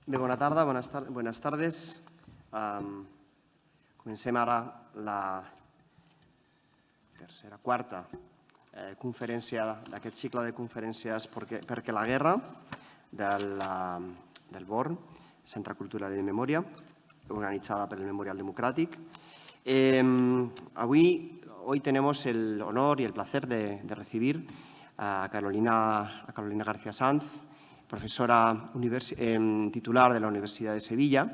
Bé, bona tarda, buenas tardes. Comencem ara la quarta conferència d'aquest cicle de conferències perquè la guerra del BORN, Centre Cultural y Memòria, organitzada per el Memorial Democràtic. Hoy tenemos el honor y el placer de recibir a Carolina García Sanz, profesora titular de la Universidad de Sevilla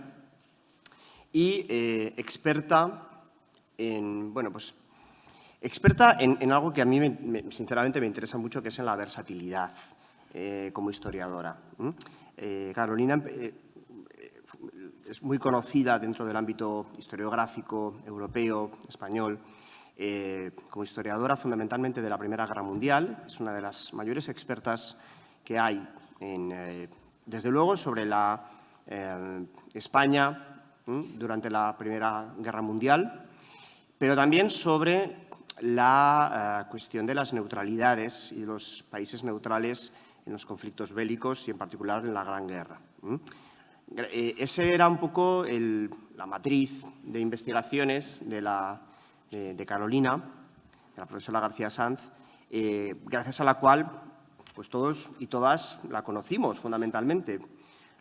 y experta en algo que a mí sinceramente me interesa mucho, que es en la versatilidad como historiadora. Carolina es muy conocida dentro del ámbito historiográfico europeo, español, como historiadora fundamentalmente de la Primera Guerra Mundial. Es una de las mayores expertas que hay, desde luego, sobre la España durante la Primera Guerra Mundial, pero también sobre la cuestión de las neutralidades y de los países neutrales en los conflictos bélicos y, en particular, en la Gran Guerra. Ese era un poco la matriz de investigaciones de Carolina, de la profesora García Sanz, gracias a la cual pues todos y todas la conocimos fundamentalmente.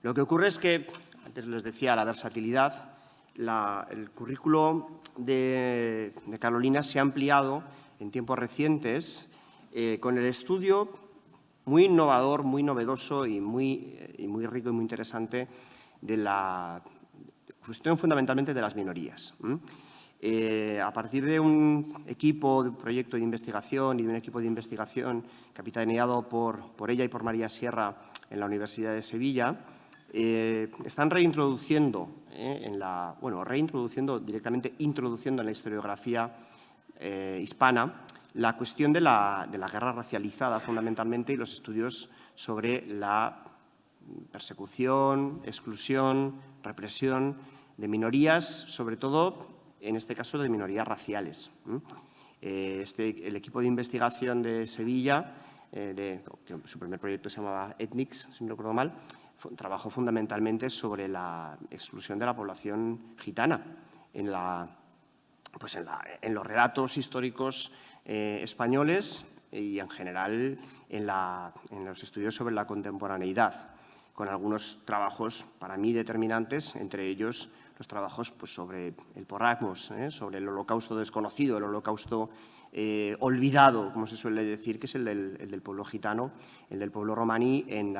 Lo que ocurre es que, antes les decía, la versatilidad, el currículo de Carolina se ha ampliado en tiempos recientes con el estudio muy innovador, muy novedoso y muy rico y muy interesante de la cuestión fundamentalmente de las minorías. A partir de un proyecto de investigación y de un equipo de investigación capitaneado por ella y por María Sierra en la Universidad de Sevilla, están introduciendo en la historiografía hispana la cuestión de la guerra racializada fundamentalmente y los estudios sobre la persecución, exclusión, represión de minorías, sobre todo en este caso de minorías raciales. El equipo de investigación de Sevilla, que su primer proyecto se llamaba Ethnics, si no recuerdo mal, trabajó fundamentalmente sobre la exclusión de la población gitana en los relatos históricos españoles y, en general, en los estudios sobre la contemporaneidad, con algunos trabajos para mí determinantes, entre ellos los trabajos sobre el porragmos, sobre el holocausto desconocido, el holocausto olvidado, como se suele decir, que es el del pueblo gitano, el del pueblo romaní en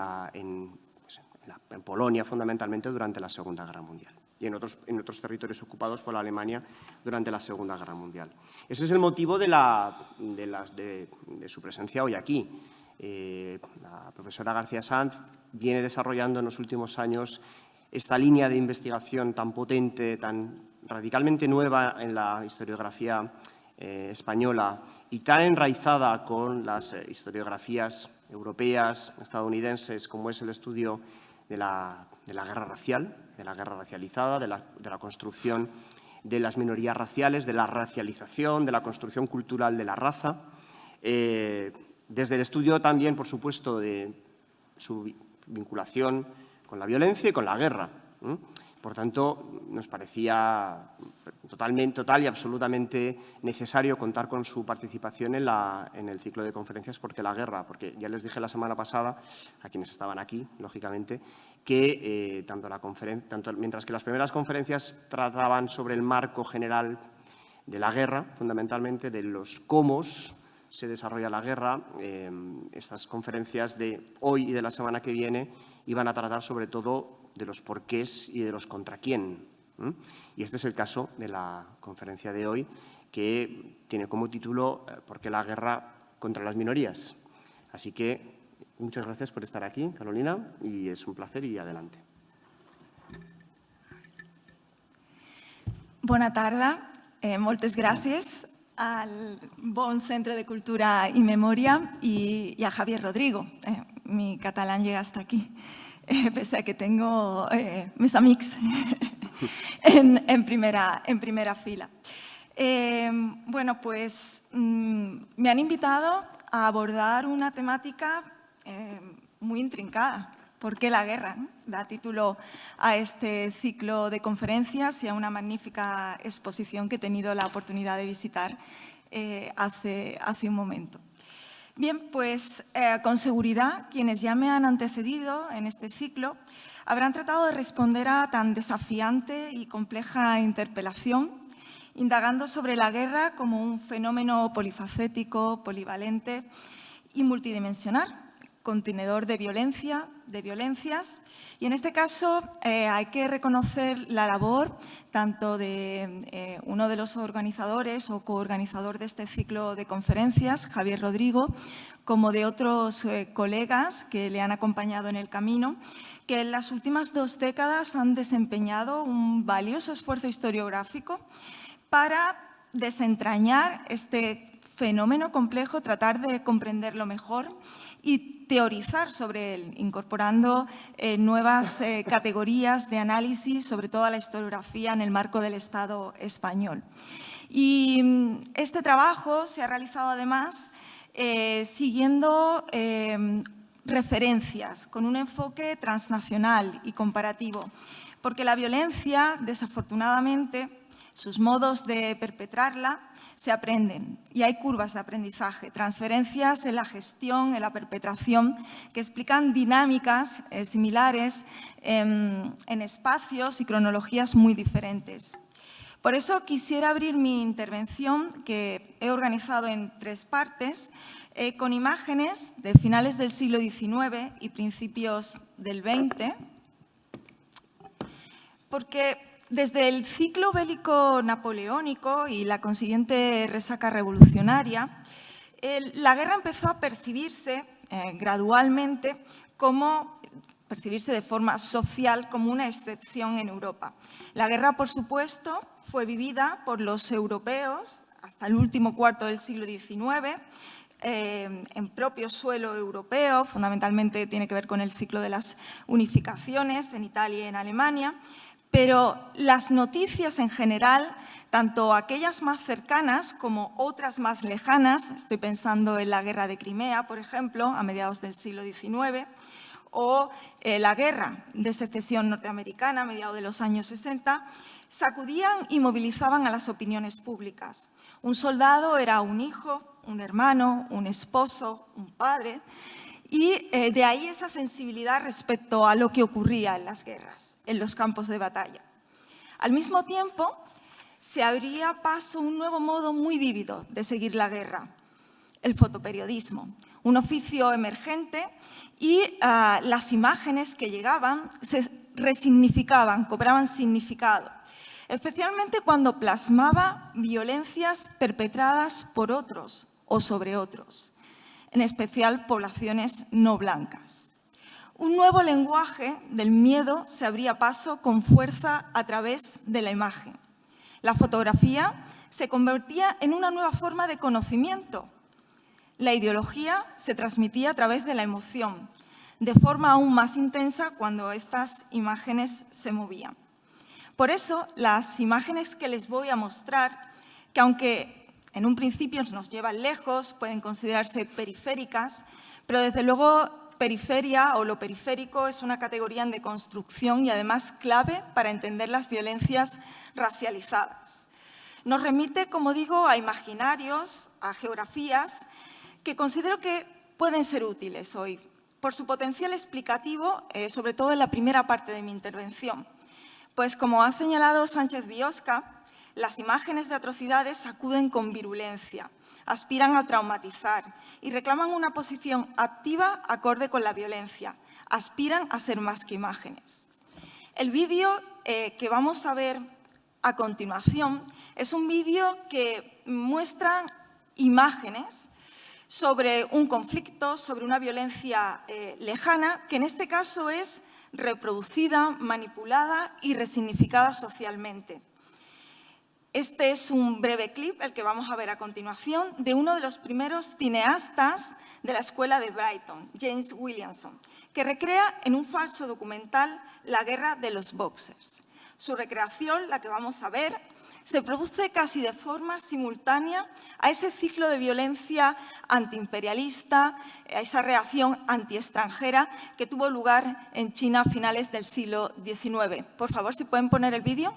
Polonia, fundamentalmente durante la Segunda Guerra Mundial, y en otros territorios ocupados por la Alemania durante la Segunda Guerra Mundial. Ese es el motivo de su presencia hoy aquí. La profesora García Sanz viene desarrollando en los últimos años esta línea de investigación tan potente, tan radicalmente nueva en la historiografía española y tan enraizada con las historiografías europeas, estadounidenses, como es el estudio de la guerra racial, de la guerra racializada, de la construcción de las minorías raciales, de la racialización, de la construcción cultural de la raza, desde el estudio también, por supuesto, de su vinculación con la violencia y con la guerra. Por tanto, nos parecía total y absolutamente necesario contar con su participación en el ciclo de conferencias porque ya les dije la semana pasada, a quienes estaban aquí, lógicamente, que mientras que las primeras conferencias trataban sobre el marco general de la guerra, fundamentalmente de los cómo se desarrolla la guerra, estas conferencias de hoy y de la semana que viene iban a tratar sobre todo de los porqués y de los contra quién. Y este es el caso de la conferencia de hoy, que tiene como título ¿Por qué la guerra contra las minorías? Así que muchas gracias por estar aquí, Carolina, y es un placer y adelante. Bona tarda, moltes gràcies al Bon Centre de Cultura y Memoria y a Javier Rodrigo. Mi catalán llega hasta aquí, pese a que tengo mis amics en primera fila. Bueno, pues me han invitado a abordar una temática muy intrincada, ¿Por qué la guerra?, ¿no? Da título a este ciclo de conferencias y a una magnífica exposición que he tenido la oportunidad de visitar hace un momento. Bien, pues con seguridad quienes ya me han antecedido en este ciclo habrán tratado de responder a tan desafiante y compleja interpelación, indagando sobre la guerra como un fenómeno polifacético, polivalente y multidimensional, contenedor de violencia, de violencias, y en este caso hay que reconocer la labor tanto de uno de los organizadores o coorganizador de este ciclo de conferencias, Javier Rodrigo, como de otros colegas que le han acompañado en el camino, que en las últimas 2 décadas han desempeñado un valioso esfuerzo historiográfico para desentrañar este fenómeno complejo, tratar de comprenderlo mejor y teorizar sobre él, incorporando nuevas categorías de análisis sobre toda la historiografía en el marco del Estado español. Y este trabajo se ha realizado además siguiendo referencias con un enfoque transnacional y comparativo, porque la violencia, desafortunadamente, sus modos de perpetrarla se aprenden y hay curvas de aprendizaje, transferencias en la gestión, en la perpetración, que explican dinámicas similares en espacios y cronologías muy diferentes. Por eso quisiera abrir mi intervención, que he organizado en 3 partes, con imágenes de finales del siglo XIX y principios del XX, porque desde el ciclo bélico napoleónico y la consiguiente resaca revolucionaria, la guerra empezó a percibirse gradualmente de forma social como una excepción en Europa. La guerra, por supuesto, fue vivida por los europeos hasta el último cuarto del siglo XIX, en propio suelo europeo, fundamentalmente tiene que ver con el ciclo de las unificaciones en Italia y en Alemania, pero las noticias en general, tanto aquellas más cercanas como otras más lejanas, estoy pensando en la guerra de Crimea, por ejemplo, a mediados del siglo XIX, o la guerra de secesión norteamericana a mediados de los años 60, sacudían y movilizaban a las opiniones públicas. Un soldado era un hijo, un hermano, un esposo, un padre, y de ahí esa sensibilidad respecto a lo que ocurría en las guerras, en los campos de batalla. Al mismo tiempo, se abría paso un nuevo modo muy vívido de seguir la guerra, el fotoperiodismo, un oficio emergente, y las imágenes que llegaban se resignificaban, cobraban significado, especialmente cuando plasmaba violencias perpetradas por otros o sobre otros, en especial poblaciones no blancas. Un nuevo lenguaje del miedo se abría paso con fuerza a través de la imagen. La fotografía se convertía en una nueva forma de conocimiento. La ideología se transmitía a través de la emoción, de forma aún más intensa cuando estas imágenes se movían. Por eso, las imágenes que les voy a mostrar, que aunque en un principio nos llevan lejos, pueden considerarse periféricas, pero desde luego periferia o lo periférico es una categoría en deconstrucción y además clave para entender las violencias racializadas. Nos remite, como digo, a imaginarios, a geografías que considero que pueden ser útiles hoy por su potencial explicativo, sobre todo en la primera parte de mi intervención. Pues como ha señalado Sánchez Biosca, las imágenes de atrocidades sacuden con virulencia, aspiran a traumatizar y reclaman una posición activa acorde con la violencia, aspiran a ser más que imágenes. El vídeo que vamos a ver a continuación es un vídeo que muestra imágenes sobre un conflicto, sobre una violencia lejana, que en este caso es reproducida, manipulada y resignificada socialmente. Este es un breve clip, el que vamos a ver a continuación, de uno de los primeros cineastas de la escuela de Brighton, James Williamson, que recrea en un falso documental la guerra de los boxers. Su recreación, la que vamos a ver, se produce casi de forma simultánea a ese ciclo de violencia antiimperialista, a esa reacción antiextranjera que tuvo lugar en China a finales del siglo XIX. Por favor, si pueden poner el vídeo.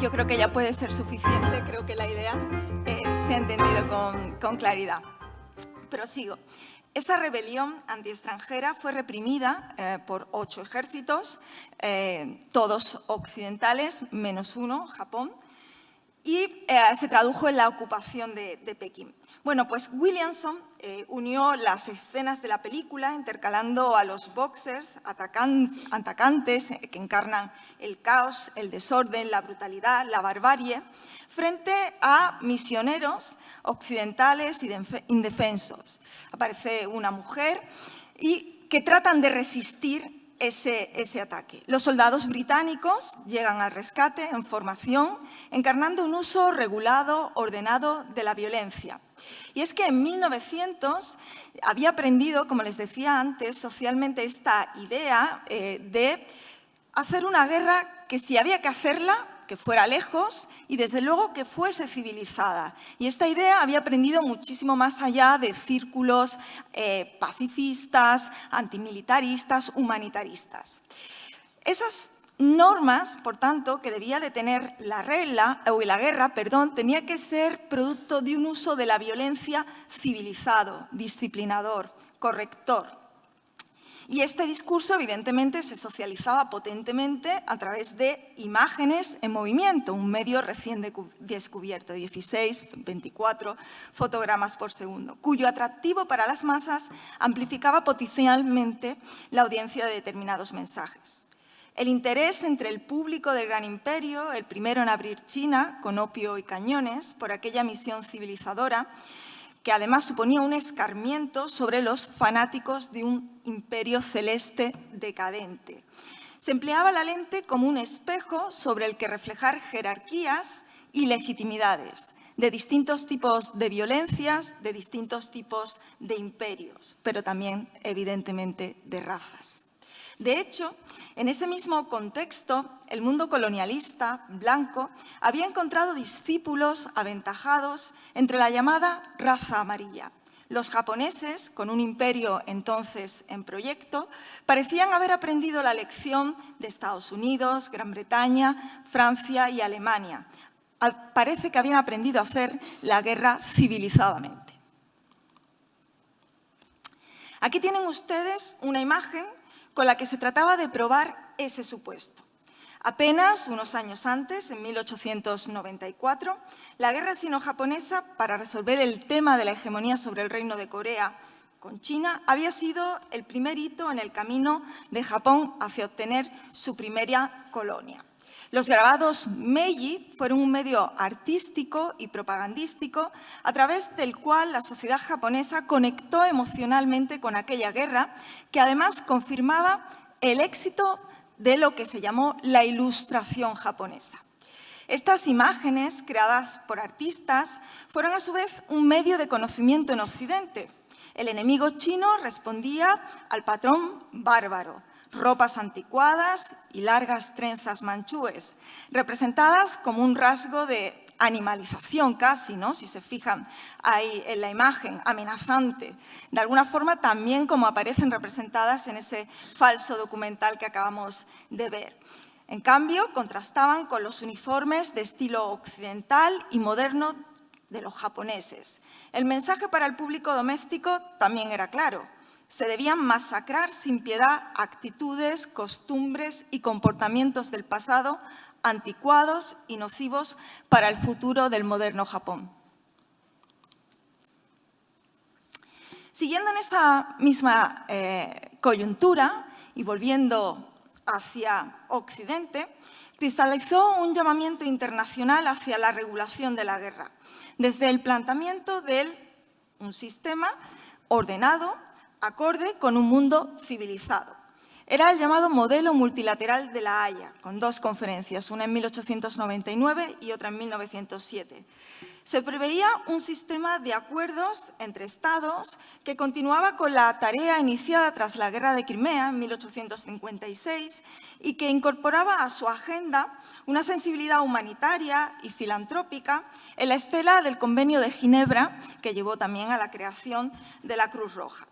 Yo creo que ya puede ser suficiente, creo que la idea se ha entendido con claridad. Prosigo. Esa rebelión antiextranjera fue reprimida por 8 ejércitos, todos occidentales, menos uno, Japón, y se tradujo en la ocupación de Pekín. Bueno, pues Williamson unió las escenas de la película intercalando a los boxers atacantes que encarnan el caos, el desorden, la brutalidad, la barbarie, frente a misioneros occidentales y indefensos. Aparece una mujer y que tratan de resistir ese ataque. Los soldados británicos llegan al rescate en formación, encarnando un uso regulado, ordenado de la violencia. Y es que en 1900 había aprendido, como les decía antes, socialmente esta idea de hacer una guerra que si había que hacerla, que fuera lejos y desde luego que fuese civilizada. Y esta idea había aprendido muchísimo más allá de círculos pacifistas, antimilitaristas, humanitaristas. Esas normas, por tanto, que debía de tener la guerra, tenía que ser producto de un uso de la violencia civilizado, disciplinador, corrector. Y este discurso, evidentemente, se socializaba potentemente a través de imágenes en movimiento, un medio recién descubierto, 16, 24 fotogramas por segundo, cuyo atractivo para las masas amplificaba potencialmente la audiencia de determinados mensajes. El interés entre el público del gran imperio, el primero en abrir China, con opio y cañones, por aquella misión civilizadora, que además suponía un escarmiento sobre los fanáticos de un imperio celeste decadente. Se empleaba la lente como un espejo sobre el que reflejar jerarquías y legitimidades de distintos tipos de violencias, de distintos tipos de imperios, pero también, evidentemente, de razas. De hecho, en ese mismo contexto, el mundo colonialista blanco había encontrado discípulos aventajados entre la llamada raza amarilla. Los japoneses, con un imperio entonces en proyecto, parecían haber aprendido la lección de Estados Unidos, Gran Bretaña, Francia y Alemania. Parece que habían aprendido a hacer la guerra civilizadamente. Aquí tienen ustedes una imagen con la que se trataba de probar ese supuesto. Apenas unos años antes, en 1894, la guerra sino-japonesa para resolver el tema de la hegemonía sobre el reino de Corea con China había sido el primer hito en el camino de Japón hacia obtener su primera colonia. Los grabados Meiji fueron un medio artístico y propagandístico a través del cual la sociedad japonesa conectó emocionalmente con aquella guerra, que además confirmaba el éxito de lo que se llamó la Ilustración japonesa. Estas imágenes, creadas por artistas, fueron a su vez un medio de conocimiento en Occidente. El enemigo chino respondía al patrón bárbaro: ropas anticuadas y largas trenzas manchúes, representadas como un rasgo de animalización casi, ¿no? Si se fijan ahí en la imagen, amenazante, de alguna forma también como aparecen representadas en ese falso documental que acabamos de ver. En cambio, contrastaban con los uniformes de estilo occidental y moderno de los japoneses. El mensaje para el público doméstico también era claro. Se debían masacrar sin piedad actitudes, costumbres y comportamientos del pasado anticuados y nocivos para el futuro del moderno Japón. Siguiendo en esa misma coyuntura y volviendo hacia Occidente, cristalizó un llamamiento internacional hacia la regulación de la guerra, desde el planteamiento de un sistema ordenado, acorde con un mundo civilizado. Era el llamado modelo multilateral de La Haya, con 2 conferencias, una en 1899 y otra en 1907. Se preveía un sistema de acuerdos entre Estados que continuaba con la tarea iniciada tras la Guerra de Crimea en 1856 y que incorporaba a su agenda una sensibilidad humanitaria y filantrópica en la estela del Convenio de Ginebra, que llevó también a la creación de la Cruz Roja.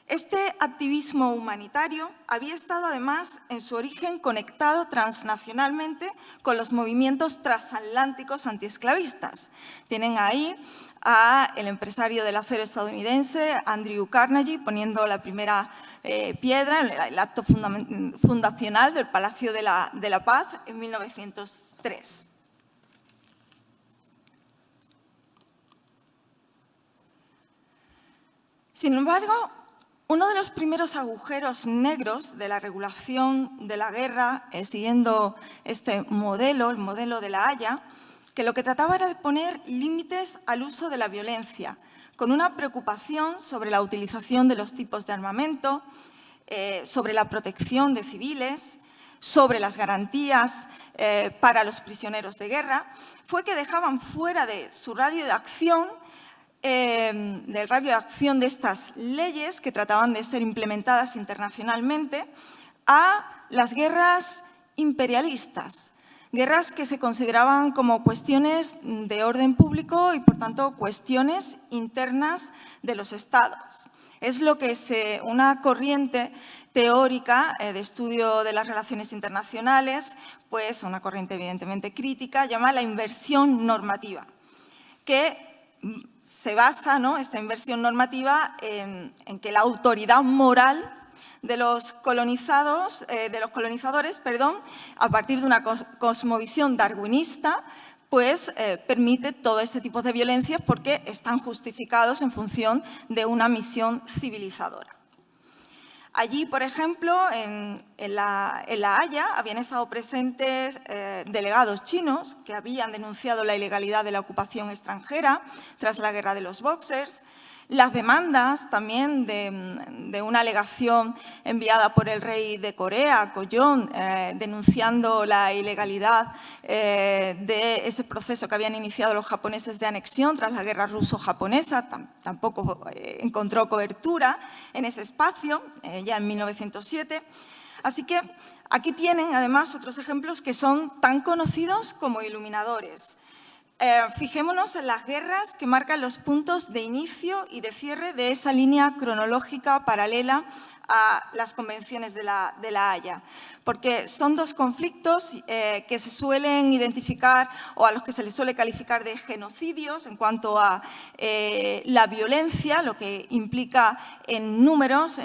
Este activismo humanitario había estado además en su origen conectado transnacionalmente con los movimientos transatlánticos antiesclavistas. Tienen ahí al empresario del acero estadounidense, Andrew Carnegie, poniendo la primera piedra en el acto fundacional del Palacio de la Paz en 1903. Sin embargo, uno de los primeros agujeros negros de la regulación de la guerra, siguiendo este modelo, el modelo de La Haya, que lo que trataba era de poner límites al uso de la violencia, con una preocupación sobre la utilización de los tipos de armamento, sobre la protección de civiles, sobre las garantías para los prisioneros de guerra, fue que dejaban fuera de su radio de acción del radio de acción de estas leyes que trataban de ser implementadas internacionalmente a las guerras imperialistas, guerras que se consideraban como cuestiones de orden público y, por tanto, cuestiones internas de los estados. Es lo que una corriente teórica de estudio de las relaciones internacionales, pues una corriente evidentemente crítica, llama la inversión normativa, que se basa, ¿no?, esta inversión normativa en que la autoridad moral de los colonizadores, a partir de una cosmovisión darwinista, pues permite todo este tipo de violencias porque están justificados en función de una misión civilizadora. Allí, por ejemplo, en La Haya habían estado presentes delegados chinos que habían denunciado la ilegalidad de la ocupación extranjera tras la guerra de los Bóxers. Las demandas también de una alegación enviada por el rey de Corea, Gojon, denunciando la ilegalidad de ese proceso que habían iniciado los japoneses de anexión tras la guerra ruso-japonesa, tampoco encontró cobertura en ese espacio, ya en 1907. Así que aquí tienen además otros ejemplos que son tan conocidos como iluminadores. Fijémonos en las guerras que marcan los puntos de inicio y de cierre de esa línea cronológica paralela a las convenciones de La Haya, porque son 2 conflictos que se suelen identificar o a los que se les suele calificar de genocidios en cuanto a la violencia, lo que implica en números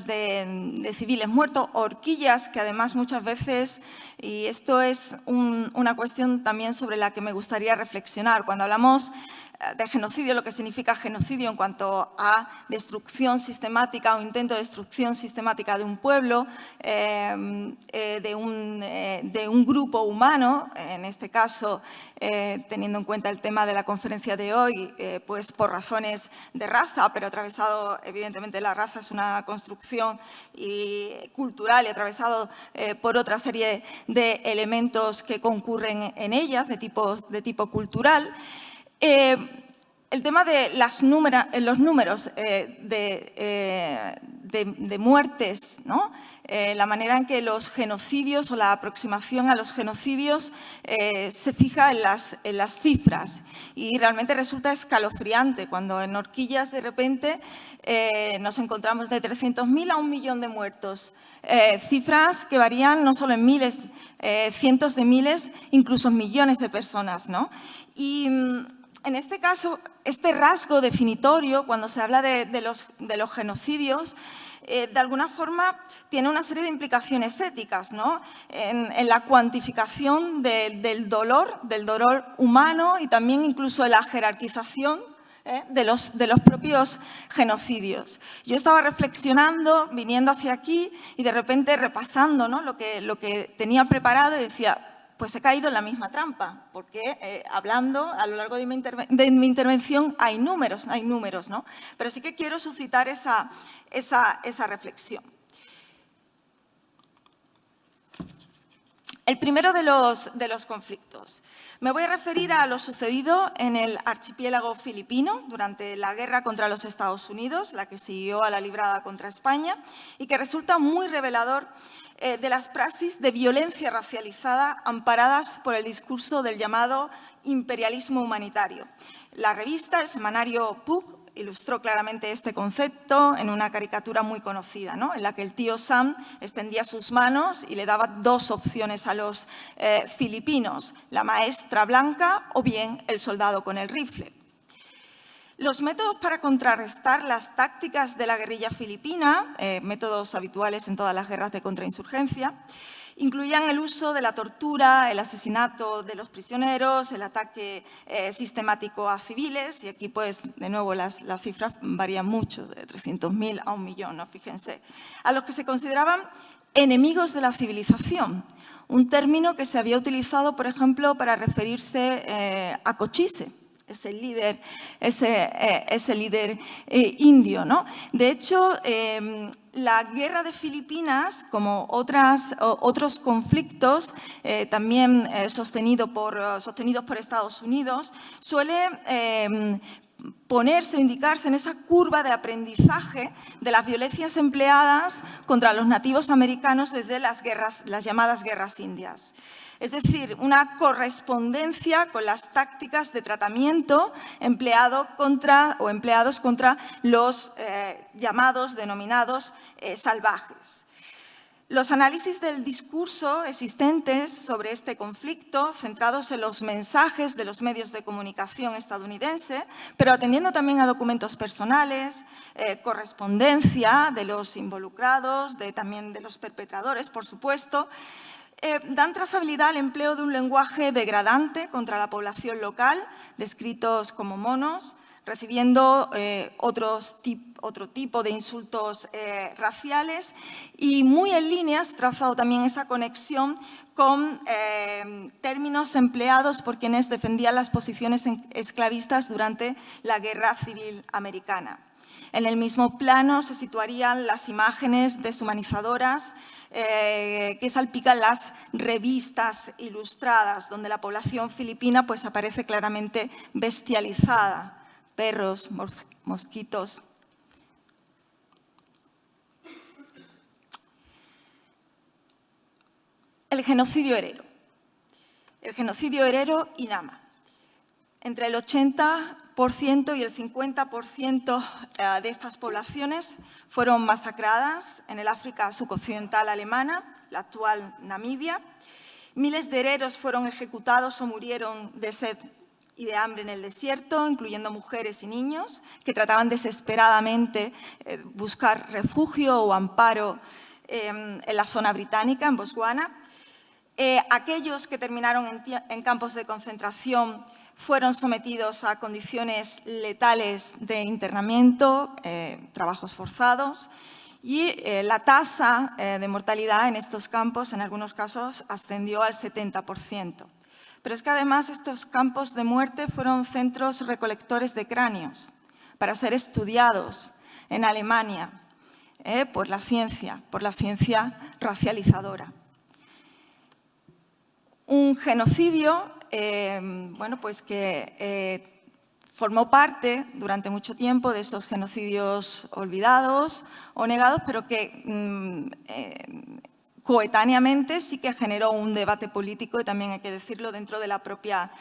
de civiles muertos, horquillas que además muchas veces, y esto es una cuestión también sobre la que me gustaría reflexionar, cuando hablamos de genocidio, lo que significa genocidio en cuanto a destrucción sistemática o intento de destrucción sistemática de un pueblo, de un grupo humano, en este caso, teniendo en cuenta el tema de la conferencia de hoy, pues por razones de raza, pero atravesado, evidentemente la raza es una construcción cultural y atravesado por otra serie de elementos que concurren en ellas, de tipo cultural. El tema de los números de de muertes, ¿no? La manera en que los genocidios o la aproximación a los genocidios se fija en las cifras, y realmente resulta escalofriante cuando en horquillas de repente nos encontramos de 300.000 a 1 millón de muertos. Cifras que varían no solo en miles, cientos de miles, incluso millones de personas, ¿no? Y en este caso, este rasgo definitorio, cuando se habla de los genocidios, de alguna forma tiene una serie de implicaciones éticas, ¿no? En la cuantificación del dolor humano, y también incluso en la jerarquización de los propios genocidios. Yo estaba reflexionando, viniendo hacia aquí, y de repente repasando, ¿no?, lo que tenía preparado, y decía, pues he caído en la misma trampa, porque hablando a lo largo de mi intervención hay números, ¿no? Pero sí que quiero suscitar esa reflexión. El primero de los conflictos. Me voy a referir a lo sucedido en el archipiélago filipino durante la guerra contra los Estados Unidos, la que siguió a la librada contra España, y que resulta muy revelador de las praxis de violencia racializada amparadas por el discurso del llamado imperialismo humanitario. La revista, el semanario Puck, ilustró claramente este concepto en una caricatura muy conocida, ¿no?, en la que el tío Sam extendía sus manos y le daba 2 opciones a los filipinos, la maestra blanca o bien el soldado con el rifle. Los métodos para contrarrestar las tácticas de la guerrilla filipina, métodos habituales en todas las guerras de contrainsurgencia, incluían el uso de la tortura, el asesinato de los prisioneros, el ataque sistemático a civiles, y aquí, pues, de nuevo, las cifras varían mucho, de 300.000 a 1 millón, ¿no? Fíjense, a los que se consideraban enemigos de la civilización, un término que se había utilizado, por ejemplo, para referirse a Cochise, ese líder indio, ¿no? De hecho, la guerra de Filipinas, como otros conflictos también sostenidos por Estados Unidos, suele ponerse o indicarse en esa curva de aprendizaje de las violencias empleadas contra los nativos americanos desde las llamadas guerras indias. Es decir, una correspondencia con las tácticas de tratamiento empleados contra los denominados salvajes. Los análisis del discurso existentes sobre este conflicto, centrados en los mensajes de los medios de comunicación estadounidenses, pero atendiendo también a documentos personales, correspondencia de los involucrados, también de los perpetradores, por supuesto, dan trazabilidad al empleo de un lenguaje degradante contra la población local, descritos como monos, recibiendo otro tipo de insultos raciales, y muy en líneas trazado también esa conexión con términos empleados por quienes defendían las posiciones esclavistas durante la Guerra Civil Americana. En el mismo plano se situarían las imágenes deshumanizadoras que salpican las revistas ilustradas, donde la población filipina, pues, aparece claramente bestializada. Perros, mosquitos. El genocidio herero. El genocidio herero Inama. Entre el 80% y el 50% de estas poblaciones fueron masacradas en el África suboccidental alemana, la actual Namibia. Miles de hereros fueron ejecutados o murieron de sed y de hambre en el desierto, incluyendo mujeres y niños que trataban desesperadamente de buscar refugio o amparo en la zona británica, en Botswana. Aquellos que terminaron en campos de concentración fueron sometidos a condiciones letales de internamiento, trabajos forzados, y la tasa de mortalidad en estos campos, en algunos casos, ascendió al 70%. Pero es que además estos campos de muerte fueron centros recolectores de cráneos para ser estudiados en Alemania por la ciencia racializadora. Un genocidio, bueno, pues que formó parte durante mucho tiempo de esos genocidios olvidados o negados, pero que coetáneamente sí que generó un debate político, y también hay que decirlo, dentro de la propia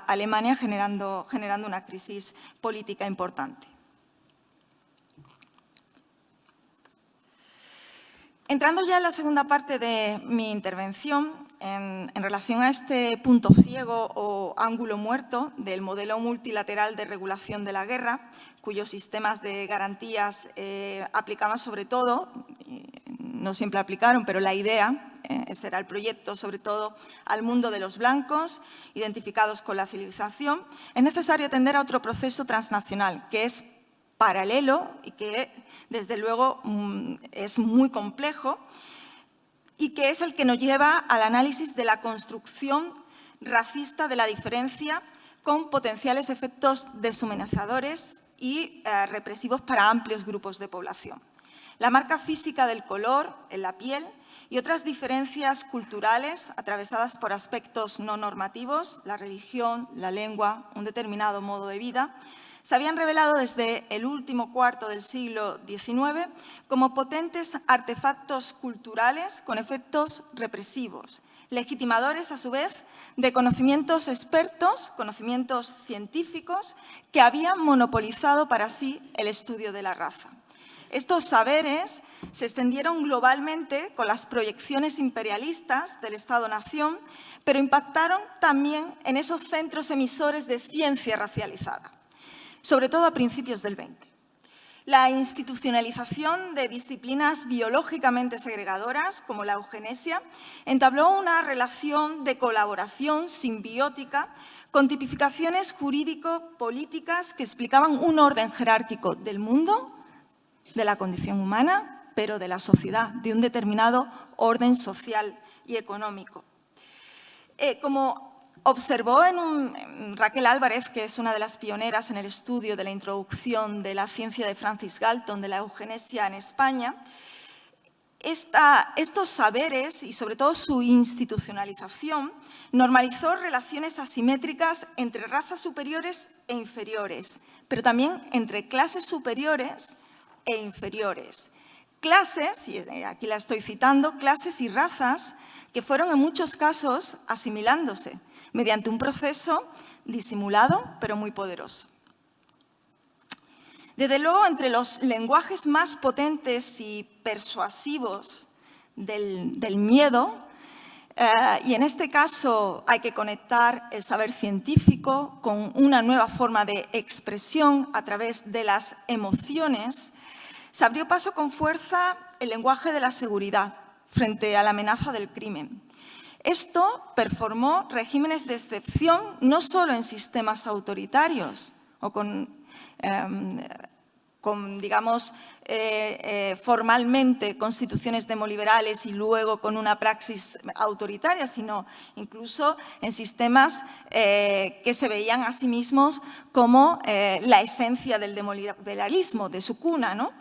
Alemania, generando una crisis política importante. Entrando ya en la segunda parte de mi intervención, en relación a este punto ciego o ángulo muerto del modelo multilateral de regulación de la guerra, cuyos sistemas de garantías aplicaban sobre todo, no siempre aplicaron, pero la idea, ese era el proyecto, sobre todo al mundo de los blancos, identificados con la civilización, es necesario atender a otro proceso transnacional, que es paralelo y que, desde luego, es muy complejo y que es el que nos lleva al análisis de la construcción racista de la diferencia con potenciales efectos deshumanizadores y represivos para amplios grupos de población. La marca física del color en la piel y otras diferencias culturales atravesadas por aspectos no normativos, la religión, la lengua, un determinado modo de vida, se habían revelado desde el último cuarto del siglo XIX como potentes artefactos culturales con efectos represivos, legitimadores a su vez de conocimientos expertos, conocimientos científicos que habían monopolizado para sí el estudio de la raza. Estos saberes se extendieron globalmente con las proyecciones imperialistas del Estado-nación, pero impactaron también en esos centros emisores de ciencia racializada, sobre todo a principios del XX. La institucionalización de disciplinas biológicamente segregadoras, como la eugenesia, entabló una relación de colaboración simbiótica con tipificaciones jurídico-políticas que explicaban un orden jerárquico del mundo, de la condición humana, pero de la sociedad, de un determinado orden social y económico. Como observó Raquel Álvarez, que es una de las pioneras en el estudio de la introducción de la ciencia de Francis Galton de la eugenesia en España, estos saberes y sobre todo su institucionalización normalizó relaciones asimétricas entre razas superiores e inferiores, pero también entre clases superiores e inferiores. Clases, y aquí la estoy citando, clases y razas que fueron en muchos casos asimilándose mediante un proceso disimulado, pero muy poderoso. Desde luego, entre los lenguajes más potentes y persuasivos del miedo, y en este caso hay que conectar el saber científico con una nueva forma de expresión a través de las emociones, se abrió paso con fuerza el lenguaje de la seguridad frente a la amenaza del crimen. Esto performó regímenes de excepción no solo en sistemas autoritarios o digamos, formalmente constituciones demoliberales y luego con una praxis autoritaria, sino incluso en sistemas que se veían a sí mismos como la esencia del demoliberalismo, de su cuna, ¿no?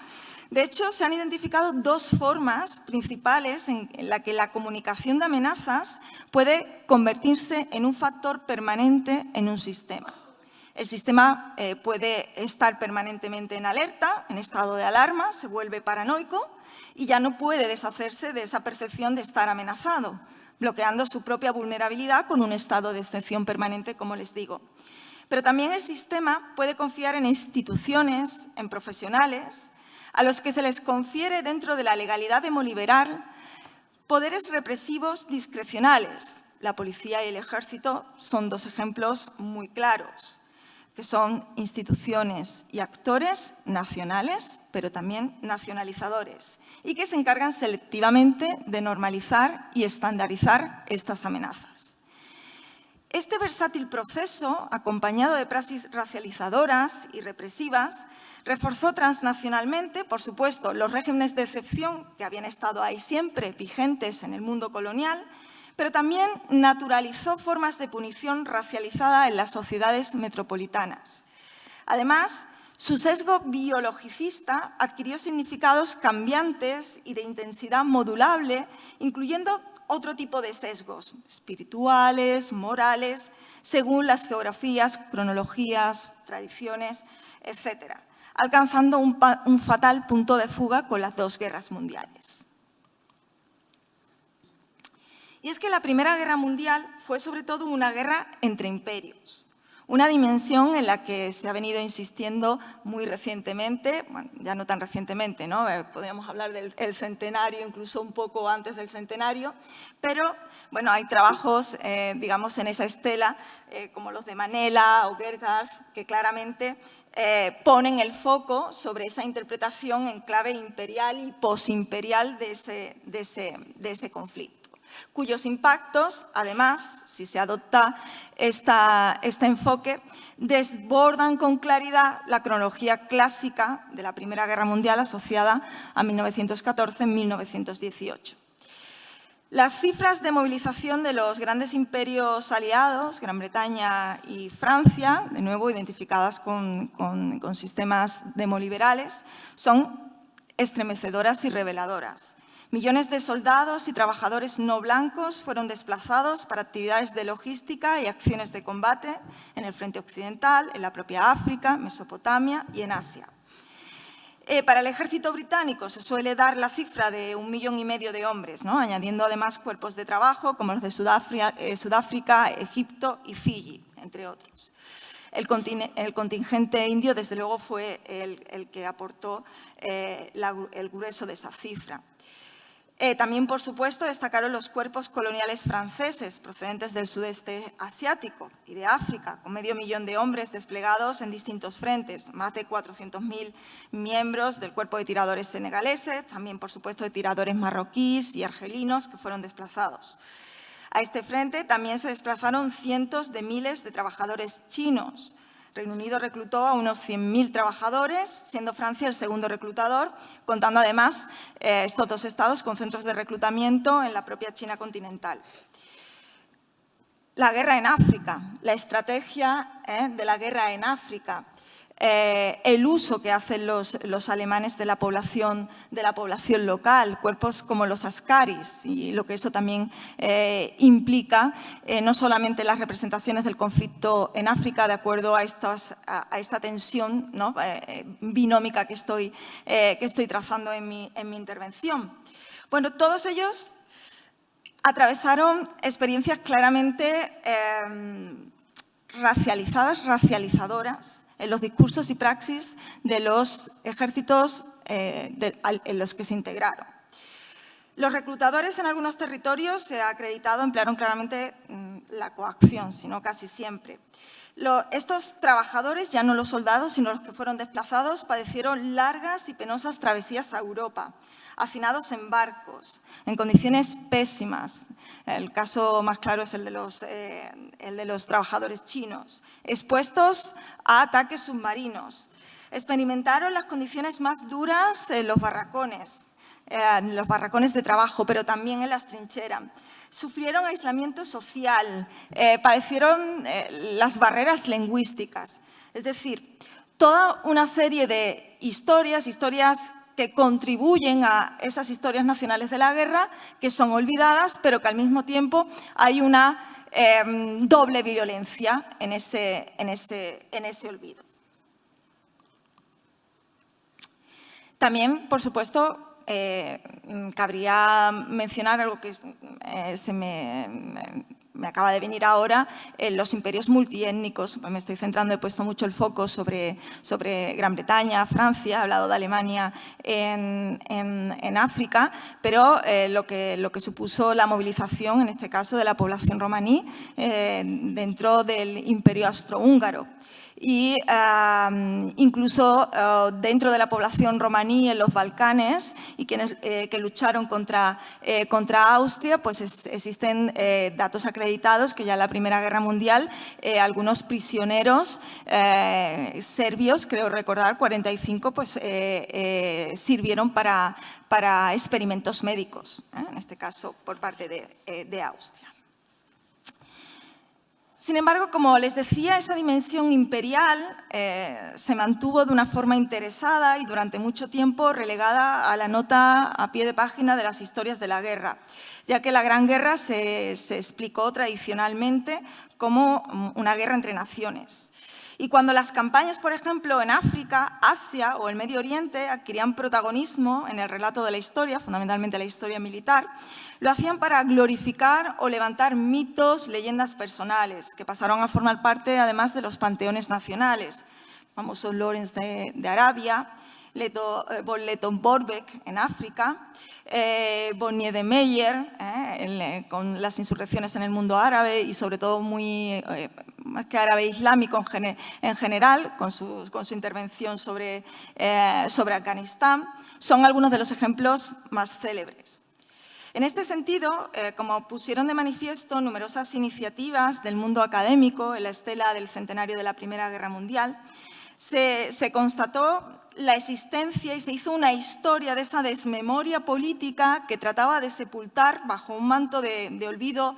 De hecho, se han identificado dos formas principales en la que la comunicación de amenazas puede convertirse en un factor permanente en un sistema. El sistema puede estar permanentemente en alerta, en estado de alarma, se vuelve paranoico y ya no puede deshacerse de esa percepción de estar amenazado, bloqueando su propia vulnerabilidad con un estado de excepción permanente, como les digo. Pero también el sistema puede confiar en instituciones, en profesionales, a los que se les confiere dentro de la legalidad demoliberal poderes represivos discrecionales. La policía y el ejército son dos ejemplos muy claros, que son instituciones y actores nacionales, pero también nacionalizadores, y que se encargan selectivamente de normalizar y estandarizar estas amenazas. Este versátil proceso, acompañado de praxis racializadoras y represivas, reforzó transnacionalmente, por supuesto, los regímenes de excepción que habían estado ahí siempre vigentes en el mundo colonial, pero también naturalizó formas de punición racializada en las sociedades metropolitanas. Además, su sesgo biologicista adquirió significados cambiantes y de intensidad modulable, incluyendo otro tipo de sesgos espirituales, morales, según las geografías, cronologías, tradiciones, etc., alcanzando un fatal punto de fuga con las dos guerras mundiales. Y es que la Primera Guerra Mundial fue sobre todo una guerra entre imperios, una dimensión en la que se ha venido insistiendo muy recientemente, bueno, ya no tan recientemente, ¿no? Podríamos hablar del centenario, incluso un poco antes del centenario, pero bueno, hay trabajos, digamos, en esa estela, como los de Manela o Gerhardt, que claramente ponen el foco sobre esa interpretación en clave imperial y posimperial de ese conflicto, cuyos impactos, además, si se adopta este enfoque, desbordan con claridad la cronología clásica de la Primera Guerra Mundial asociada a 1914-1918. Las cifras de movilización de los grandes imperios aliados, Gran Bretaña y Francia, de nuevo identificadas con sistemas demoliberales, son estremecedoras y reveladoras. Millones de soldados y trabajadores no blancos fueron desplazados para actividades de logística y acciones de combate en el frente occidental, en la propia África, Mesopotamia y en Asia. Para el ejército británico se suele dar la cifra de 1,5 millones de hombres, ¿no? Añadiendo además cuerpos de trabajo como los de Sudáfrica, Egipto y Fiji, entre otros. El contingente indio, desde luego, fue el que aportó el grueso de esa cifra. También, por supuesto, destacaron los cuerpos coloniales franceses procedentes del sudeste asiático y de África, con 500,000 de hombres desplegados en distintos frentes, más de 400,000 miembros del cuerpo de tiradores senegaleses, también, por supuesto, de tiradores marroquíes y argelinos que fueron desplazados. A este frente también se desplazaron cientos de miles de trabajadores chinos. Reino Unido reclutó a unos 100.000 trabajadores, siendo Francia el segundo reclutador, contando además estos dos estados con centros de reclutamiento en la propia China continental. La guerra en África, la estrategia de la guerra en África, el uso que hacen los alemanes de la población local, cuerpos como los askaris y lo que eso también implica, no solamente las representaciones del conflicto en África de acuerdo a esta tensión, ¿no? Binómica que estoy trazando en mi intervención. Bueno, todos ellos atravesaron experiencias claramente racializadoras en los discursos y praxis de los ejércitos en los que se integraron. Los reclutadores en algunos territorios se ha acreditado emplearon claramente la coacción, sino casi siempre. Estos trabajadores, ya no los soldados, sino los que fueron desplazados, padecieron largas y penosas travesías a Europa, hacinados en barcos, en condiciones pésimas. El caso más claro es el de los trabajadores chinos, expuestos a ataques submarinos. Experimentaron las condiciones más duras en los barracones de trabajo, pero también en las trincheras. Sufrieron aislamiento social, padecieron las barreras lingüísticas. Es decir, toda una serie de historias que contribuyen a esas historias nacionales de la guerra, que son olvidadas, pero que al mismo tiempo hay una doble violencia en ese olvido. También, por supuesto, cabría mencionar algo que me acaba de venir ahora, los imperios multiétnicos. Me estoy centrando, he puesto mucho el foco sobre Gran Bretaña, Francia, he hablado de Alemania en África, pero lo que supuso la movilización, en este caso, de la población romaní dentro del imperio austrohúngaro. Y incluso dentro de la población romaní en los Balcanes y quienes que lucharon contra Austria, pues existen datos acreditados que ya en la Primera Guerra Mundial algunos prisioneros serbios, creo recordar, 45, pues sirvieron para experimentos médicos, en este caso por parte de Austria. Sin embargo, como les decía, esa dimensión imperial se mantuvo de una forma interesada y durante mucho tiempo relegada a la nota a pie de página de las historias de la guerra, ya que la Gran Guerra se explicó tradicionalmente como una guerra entre naciones. Y cuando las campañas, por ejemplo, en África, Asia o el Medio Oriente adquirían protagonismo en el relato de la historia, fundamentalmente la historia militar, lo hacían para glorificar o levantar mitos, leyendas personales, que pasaron a formar parte, además, de los panteones nacionales. El famoso Lawrence de Arabia, von Letton-Borbeck en África, von Niedemeyer con las insurrecciones en el mundo árabe y sobre todo más que árabe islámico en general, con su intervención sobre Afganistán, son algunos de los ejemplos más célebres. En este sentido, como pusieron de manifiesto numerosas iniciativas del mundo académico en la estela del centenario de la Primera Guerra Mundial, se constató la existencia y se hizo una historia de esa desmemoria política que trataba de sepultar bajo un manto de olvido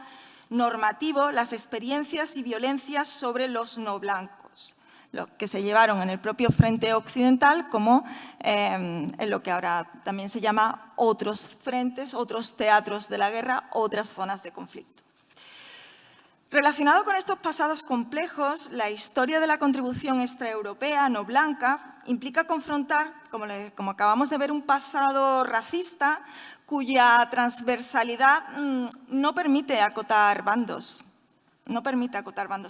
normativo las experiencias y violencias sobre los no blancos, lo que se llevaron en el propio frente occidental como en lo que ahora también se llama otros frentes, otros teatros de la guerra, otras zonas de conflicto. Relacionado con estos pasados complejos, la historia de la contribución extraeuropea no blanca implica confrontar, como acabamos de ver, un pasado racista cuya transversalidad no permite acotar bandos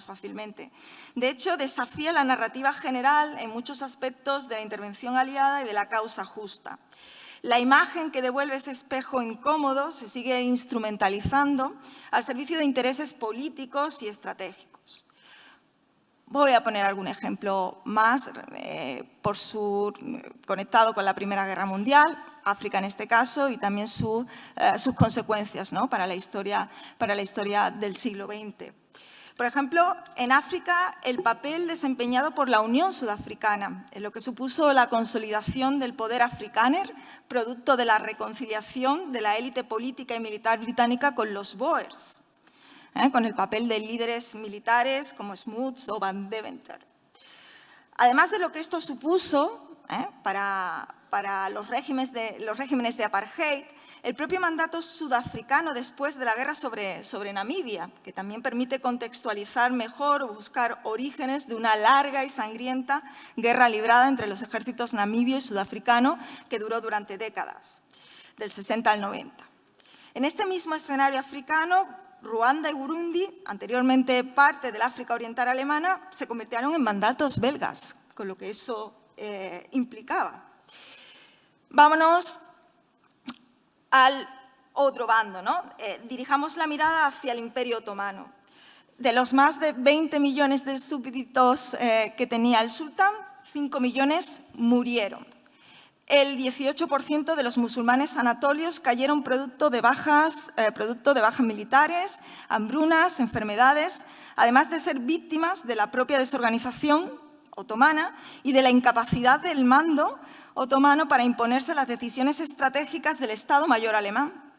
fácilmente. De hecho, desafía la narrativa general en muchos aspectos de la intervención aliada y de la causa justa. La imagen que devuelve ese espejo incómodo se sigue instrumentalizando al servicio de intereses políticos y estratégicos. Voy a poner algún ejemplo más conectado con la Primera Guerra Mundial, África en este caso, y también sus consecuencias, ¿no?, para la historia del siglo XX. Por ejemplo, en África, el papel desempeñado por la Unión Sudafricana, en lo que supuso la consolidación del poder afrikáner, producto de la reconciliación de la élite política y militar británica con los Boers, con el papel de líderes militares como Smuts o Van Deventer. Además de lo que esto supuso para los regímenes de apartheid, el propio mandato sudafricano después de la guerra sobre Namibia, que también permite contextualizar mejor o buscar orígenes de una larga y sangrienta guerra librada entre los ejércitos namibio y sudafricano que duró durante décadas, del 60 al 90. En este mismo escenario africano, Ruanda y Burundi, anteriormente parte del África Oriental alemana, se convirtieron en mandatos belgas, con lo que eso implicaba. Vámonos al otro bando, ¿no? Dirijamos la mirada hacia el Imperio Otomano. De los más de 20 millones de súbditos que tenía el sultán, 5 millones murieron. El 18% de los musulmanes anatolios cayeron producto de bajas militares, hambrunas, enfermedades, además de ser víctimas de la propia desorganización otomana y de la incapacidad del mando otomano para imponerse las decisiones estratégicas del Estado Mayor alemán.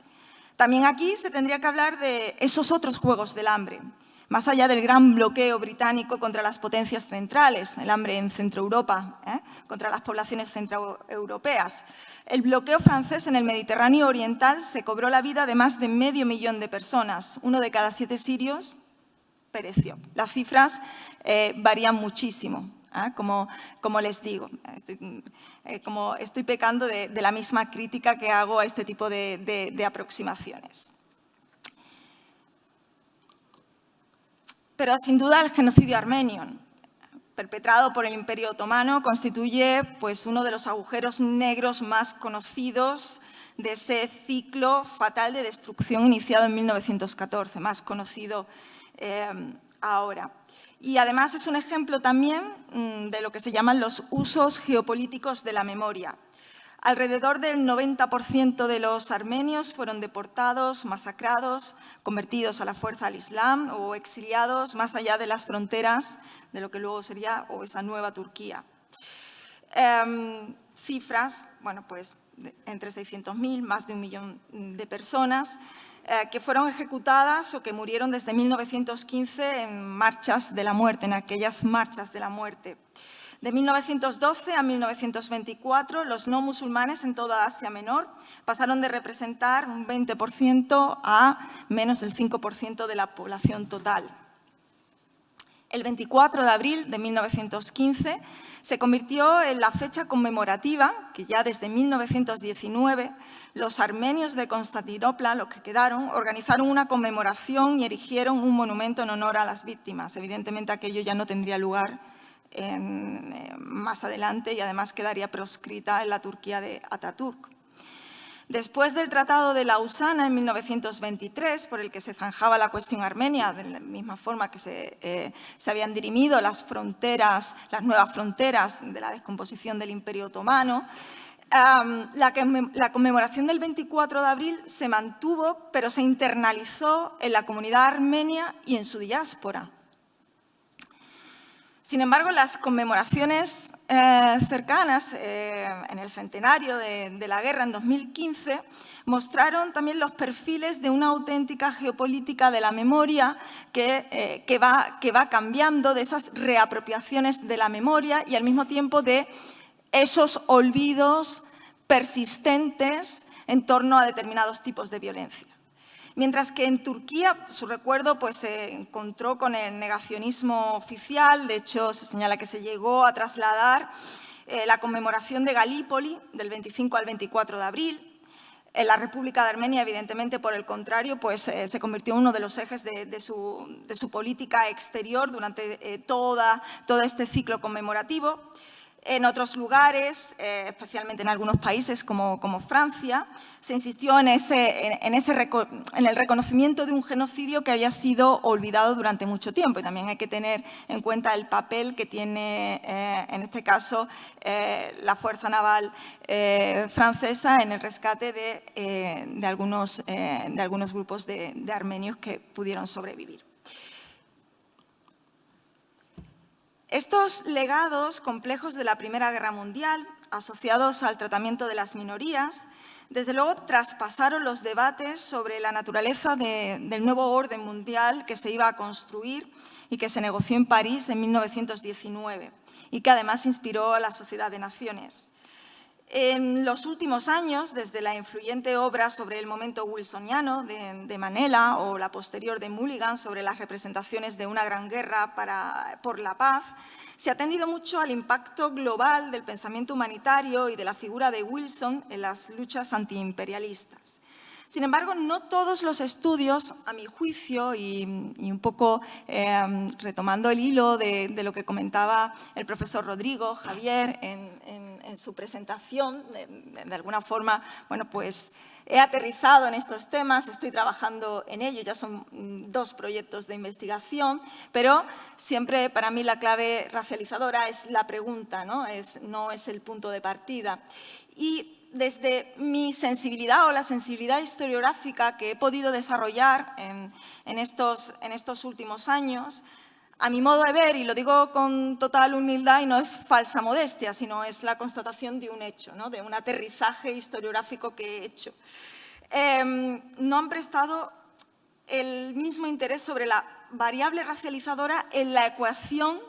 También aquí se tendría que hablar de esos otros juegos del hambre, más allá del gran bloqueo británico contra las potencias centrales, el hambre en Centroeuropa, contra las poblaciones centroeuropeas. El bloqueo francés en el Mediterráneo oriental se cobró la vida de más de 500.000 de personas. 1 de cada 7 sirios pereció. Las cifras varían muchísimo. Como les digo, como estoy pecando de la misma crítica que hago a este tipo de aproximaciones. Pero sin duda el genocidio armenio, perpetrado por el Imperio Otomano, constituye pues, uno de los agujeros negros más conocidos de ese ciclo fatal de destrucción iniciado en 1914, más conocido ahora. Y además es un ejemplo también de lo que se llaman los usos geopolíticos de la memoria. Alrededor del 90% de los armenios fueron deportados, masacrados, convertidos a la fuerza al Islam o exiliados más allá de las fronteras de lo que luego sería esa nueva Turquía. Cifras, bueno, pues entre 600.000, más de 1 millón de personas, que fueron ejecutadas o que murieron desde 1915 en marchas de la muerte, en aquellas marchas de la muerte. De 1912 a 1924, los no musulmanes en toda Asia Menor pasaron de representar un 20% a menos del 5% de la población total. El 24 de abril de 1915 se convirtió en la fecha conmemorativa que ya desde 1919 los armenios de Constantinopla, los que quedaron, organizaron una conmemoración y erigieron un monumento en honor a las víctimas. Evidentemente aquello ya no tendría lugar más adelante y además quedaría proscrita en la Turquía de Atatürk. Después del Tratado de Lausana en 1923, por el que se zanjaba la cuestión armenia, de la misma forma que se habían dirimido las nuevas fronteras de la descomposición del Imperio Otomano, la conmemoración del 24 de abril se mantuvo, pero se internalizó en la comunidad armenia y en su diáspora. Sin embargo, las conmemoraciones cercanas en el centenario de la guerra en 2015 mostraron también los perfiles de una auténtica geopolítica de la memoria que va cambiando, de esas reapropiaciones de la memoria y al mismo tiempo de esos olvidos persistentes en torno a determinados tipos de violencia. Mientras que en Turquía su recuerdo pues, se encontró con el negacionismo oficial. De hecho, se señala que se llegó a trasladar la conmemoración de Galípoli del 25 al 24 de abril. En la República de Armenia, evidentemente, por el contrario, pues, se convirtió en uno de los ejes de su política exterior durante todo este ciclo conmemorativo. En otros lugares, especialmente en algunos países como Francia, se insistió en el reconocimiento de un genocidio que había sido olvidado durante mucho tiempo. Y también hay que tener en cuenta el papel que tiene, en este caso, la Fuerza Naval francesa en el rescate de algunos grupos de armenios que pudieron sobrevivir. Estos legados complejos de la Primera Guerra Mundial, asociados al tratamiento de las minorías, desde luego traspasaron los debates sobre la naturaleza del nuevo orden mundial que se iba a construir y que se negoció en París en 1919 y que además inspiró a la Sociedad de Naciones. En los últimos años, desde la influyente obra sobre el momento wilsoniano de Manela o la posterior de Mulligan sobre las representaciones de una gran guerra por la paz, se ha atendido mucho al impacto global del pensamiento humanitario y de la figura de Wilson en las luchas antiimperialistas. Sin embargo, no todos los estudios, a mi juicio, y un poco retomando el hilo de lo que comentaba el profesor Rodrigo, Javier, en su presentación, de alguna forma, bueno, pues he aterrizado en estos temas, estoy trabajando en ello, ya son 2 proyectos de investigación, pero siempre para mí la clave racializadora es la pregunta, no es el punto de partida. Y desde mi sensibilidad o la sensibilidad historiográfica que he podido desarrollar en estos últimos años, a mi modo de ver, y lo digo con total humildad y no es falsa modestia, sino es la constatación de un hecho, ¿no? De un aterrizaje historiográfico que he hecho. No han prestado el mismo interés sobre la variable racializadora en la ecuación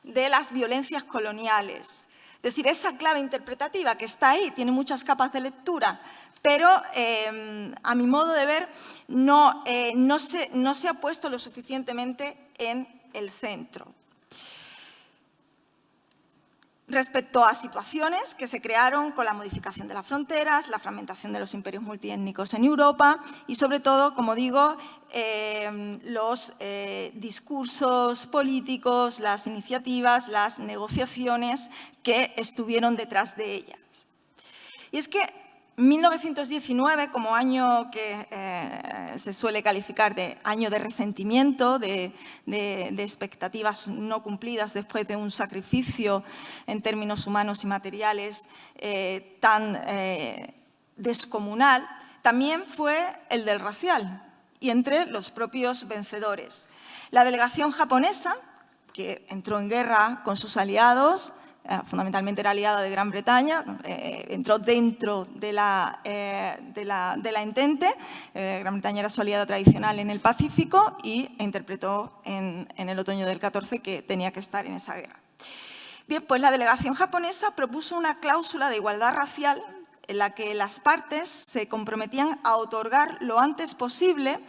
de las violencias coloniales. Es decir, esa clave interpretativa que está ahí, tiene muchas capas de lectura, pero a mi modo de ver no se ha puesto lo suficientemente en el centro. Respecto a situaciones que se crearon con la modificación de las fronteras, la fragmentación de los imperios multiétnicos en Europa y, sobre todo, como digo, los discursos políticos, las iniciativas, las negociaciones que estuvieron detrás de ellas. Y es que 1919, como año que se suele calificar de año de resentimiento, de expectativas no cumplidas después de un sacrificio en términos humanos y materiales tan descomunal, también fue el del racial y entre los propios vencedores. La delegación japonesa, que entró en guerra con sus aliados, fundamentalmente era aliada de Gran Bretaña, entró dentro de la Entente. Gran Bretaña era su aliada tradicional en el Pacífico e interpretó en el otoño del 14 que tenía que estar en esa guerra. Bien, pues la delegación japonesa propuso una cláusula de igualdad racial en la que las partes se comprometían a otorgar lo antes posible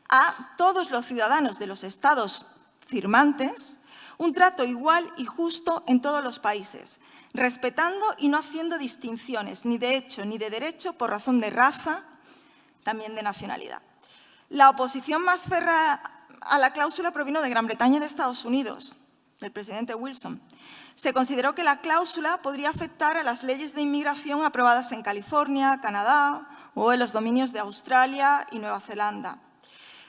a todos los ciudadanos de los estados firmantes un trato igual y justo en todos los países, respetando y no haciendo distinciones ni de hecho ni de derecho por razón de raza, también de nacionalidad. La oposición más férrea a la cláusula provino de Gran Bretaña y de Estados Unidos, del presidente Wilson. Se consideró que la cláusula podría afectar a las leyes de inmigración aprobadas en California, Canadá o en los dominios de Australia y Nueva Zelanda.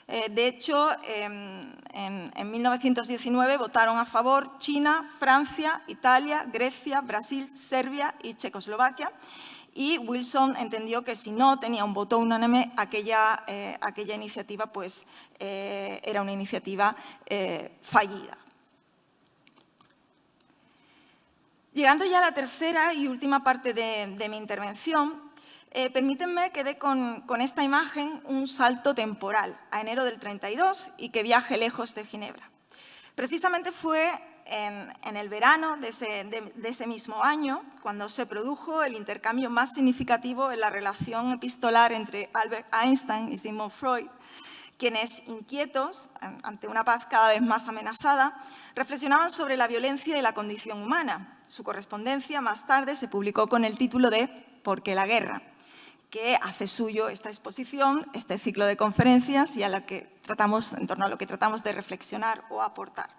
De hecho, en 1919 votaron a favor China, Francia, Italia, Grecia, Brasil, Serbia y Checoslovaquia. Y Wilson entendió que si no tenía un voto unánime, aquella iniciativa pues, era una iniciativa fallida. Llegando ya a la tercera y última parte de mi intervención, permítanme que dé con esta imagen un salto temporal a enero del 32 y que viaje lejos de Ginebra. Precisamente fue en el verano de ese mismo año cuando se produjo el intercambio más significativo en la relación epistolar entre Albert Einstein y Sigmund Freud, quienes, inquietos ante una paz cada vez más amenazada, reflexionaban sobre la violencia y la condición humana. Su correspondencia más tarde se publicó con el título de ¿Por qué la guerra?, que hace suyo esta exposición, este ciclo de conferencias y en torno a lo que tratamos de reflexionar o aportar.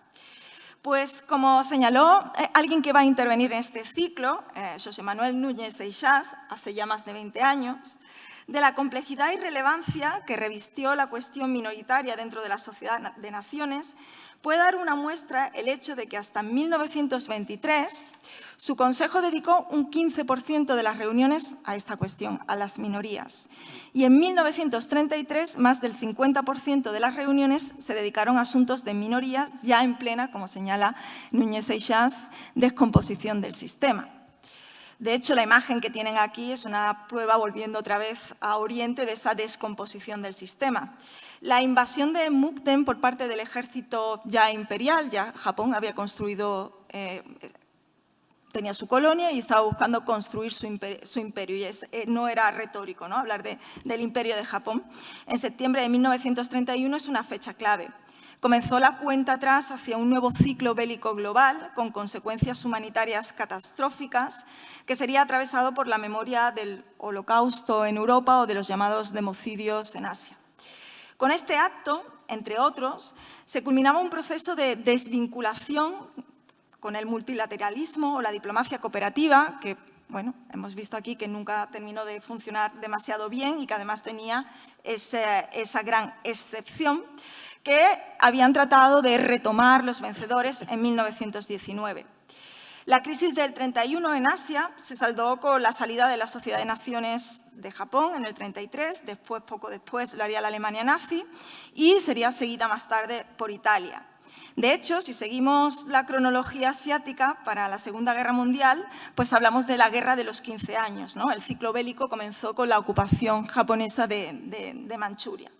Pues, como señaló alguien que va a intervenir en este ciclo, José Manuel Núñez Seixas, hace ya más de 20 años, de la complejidad y relevancia que revistió la cuestión minoritaria dentro de la sociedad de naciones, puede dar una muestra el hecho de que hasta 1923 su Consejo dedicó un 15% de las reuniones a esta cuestión, a las minorías. Y en 1933 más del 50% de las reuniones se dedicaron a asuntos de minorías ya en plena, como señala Núñez Seixas, descomposición del sistema. De hecho, la imagen que tienen aquí es una prueba, volviendo otra vez a Oriente, de esa descomposición del sistema. La invasión de Mukden por parte del ejército ya imperial, ya Japón había construido, tenía su colonia y estaba buscando construir su imperio. Y no era retórico, ¿no?, hablar del imperio de Japón. En septiembre de 1931 es una fecha clave. Comenzó la cuenta atrás hacia un nuevo ciclo bélico global con consecuencias humanitarias catastróficas que sería atravesado por la memoria del Holocausto en Europa o de los llamados democidios en Asia. Con este acto, entre otros, se culminaba un proceso de desvinculación con el multilateralismo o la diplomacia cooperativa que, bueno, hemos visto aquí que nunca terminó de funcionar demasiado bien y que además tenía esa gran excepción que habían tratado de retomar los vencedores en 1919. La crisis del 31 en Asia se saldó con la salida de la Sociedad de Naciones de Japón en el 33, poco después lo haría la Alemania nazi y sería seguida más tarde por Italia. De hecho, si seguimos la cronología asiática para la Segunda Guerra Mundial, pues hablamos de la Guerra de los 15 años, ¿no? El ciclo bélico comenzó con la ocupación japonesa de Manchuria.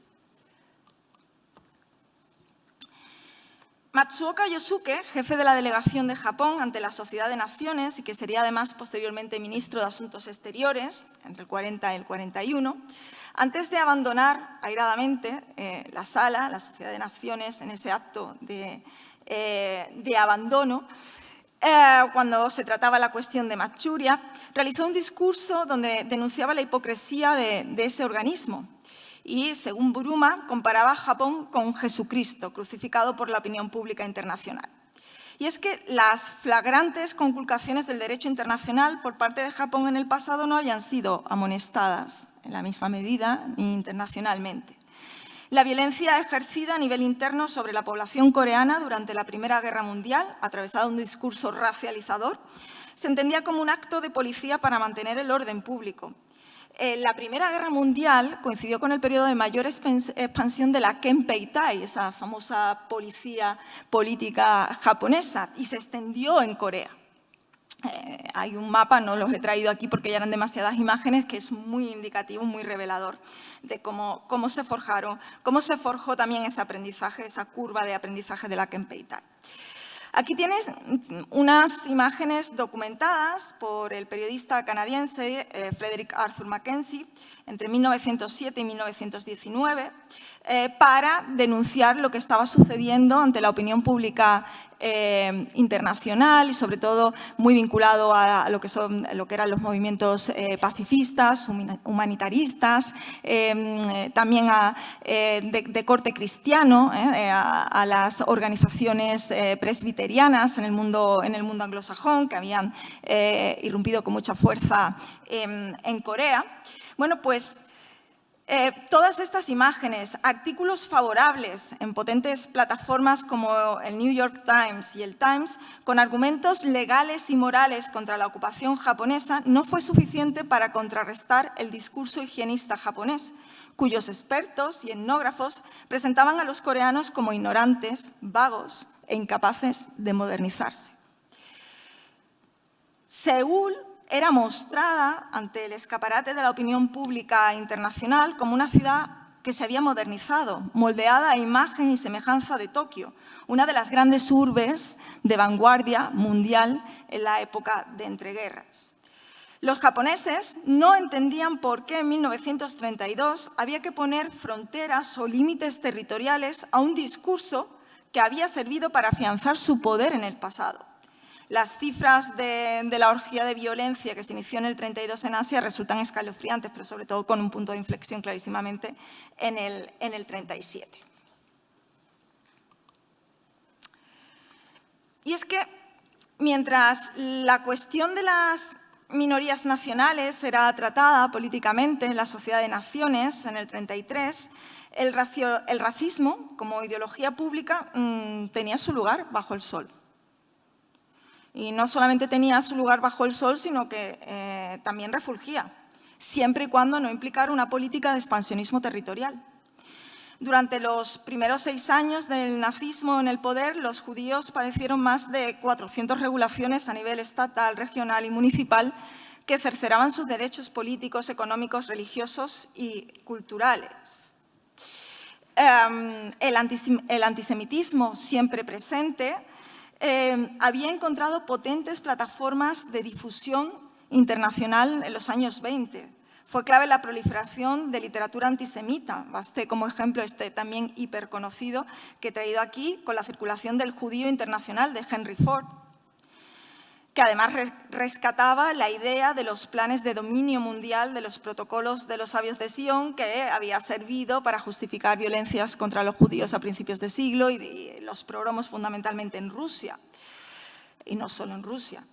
Matsuoka Yosuke, jefe de la delegación de Japón ante la Sociedad de Naciones y que sería además posteriormente ministro de Asuntos Exteriores entre el 40 y el 41, antes de abandonar airadamente la sala, la Sociedad de Naciones, en ese acto de abandono, cuando se trataba la cuestión de Manchuria, realizó un discurso donde denunciaba la hipocresía de ese organismo. Y, según Buruma, comparaba a Japón con Jesucristo, crucificado por la opinión pública internacional. Y es que las flagrantes conculcaciones del derecho internacional por parte de Japón en el pasado no habían sido amonestadas en la misma medida ni internacionalmente. La violencia ejercida a nivel interno sobre la población coreana durante la Primera Guerra Mundial, atravesada un discurso racializador, se entendía como un acto de policía para mantener el orden público. La Primera Guerra Mundial coincidió con el periodo de mayor expansión de la Kempeitai, esa famosa policía política japonesa, y se extendió en Corea. Hay un mapa, no los he traído aquí porque ya eran demasiadas imágenes, que es muy indicativo, muy revelador de cómo se forjó también ese aprendizaje, esa curva de aprendizaje de la Kempeitai. Aquí tienes unas imágenes documentadas por el periodista canadiense Frederick Arthur Mackenzie entre 1907 y 1919 para denunciar lo que estaba sucediendo ante la opinión pública internacional y, sobre todo, muy vinculado a lo que eran los movimientos pacifistas, humanitaristas, también de corte cristiano, a las organizaciones presbiterianas en el mundo anglosajón, que habían irrumpido con mucha fuerza en Corea. Bueno, pues todas estas imágenes, artículos favorables en potentes plataformas como el New York Times y el Times, con argumentos legales y morales contra la ocupación japonesa, no fue suficiente para contrarrestar el discurso higienista japonés, cuyos expertos y etnógrafos presentaban a los coreanos como ignorantes, vagos e incapaces de modernizarse. Seúl era mostrada ante el escaparate de la opinión pública internacional como una ciudad que se había modernizado, moldeada a imagen y semejanza de Tokio, una de las grandes urbes de vanguardia mundial en la época de entreguerras. Los japoneses no entendían por qué en 1932 había que poner fronteras o límites territoriales a un discurso que había servido para afianzar su poder en el pasado. Las cifras de la orgía de violencia que se inició en el 32 en Asia resultan escalofriantes, pero sobre todo con un punto de inflexión clarísimamente en el 37. Y es que mientras la cuestión de las minorías nacionales era tratada políticamente en la Sociedad de Naciones en el 33, el racismo como ideología pública tenía su lugar bajo el sol. Y no solamente tenía su lugar bajo el sol, sino que también refulgía, siempre y cuando no implicara una política de expansionismo territorial. Durante los primeros 6 años del nazismo en el poder, los judíos padecieron más de 400 regulaciones a nivel estatal, regional y municipal que cercenaban sus derechos políticos, económicos, religiosos y culturales. El antisemitismo, siempre presente, había encontrado potentes plataformas de difusión internacional en los años 20. Fue clave la proliferación de literatura antisemita. Baste como ejemplo también hiperconocido que he traído aquí con la circulación del Judío Internacional de Henry Ford, que además rescataba la idea de los planes de dominio mundial de los protocolos de los sabios de Sion, que había servido para justificar violencias contra los judíos a principios de siglo y los progromos fundamentalmente en Rusia, y no solo en Rusia.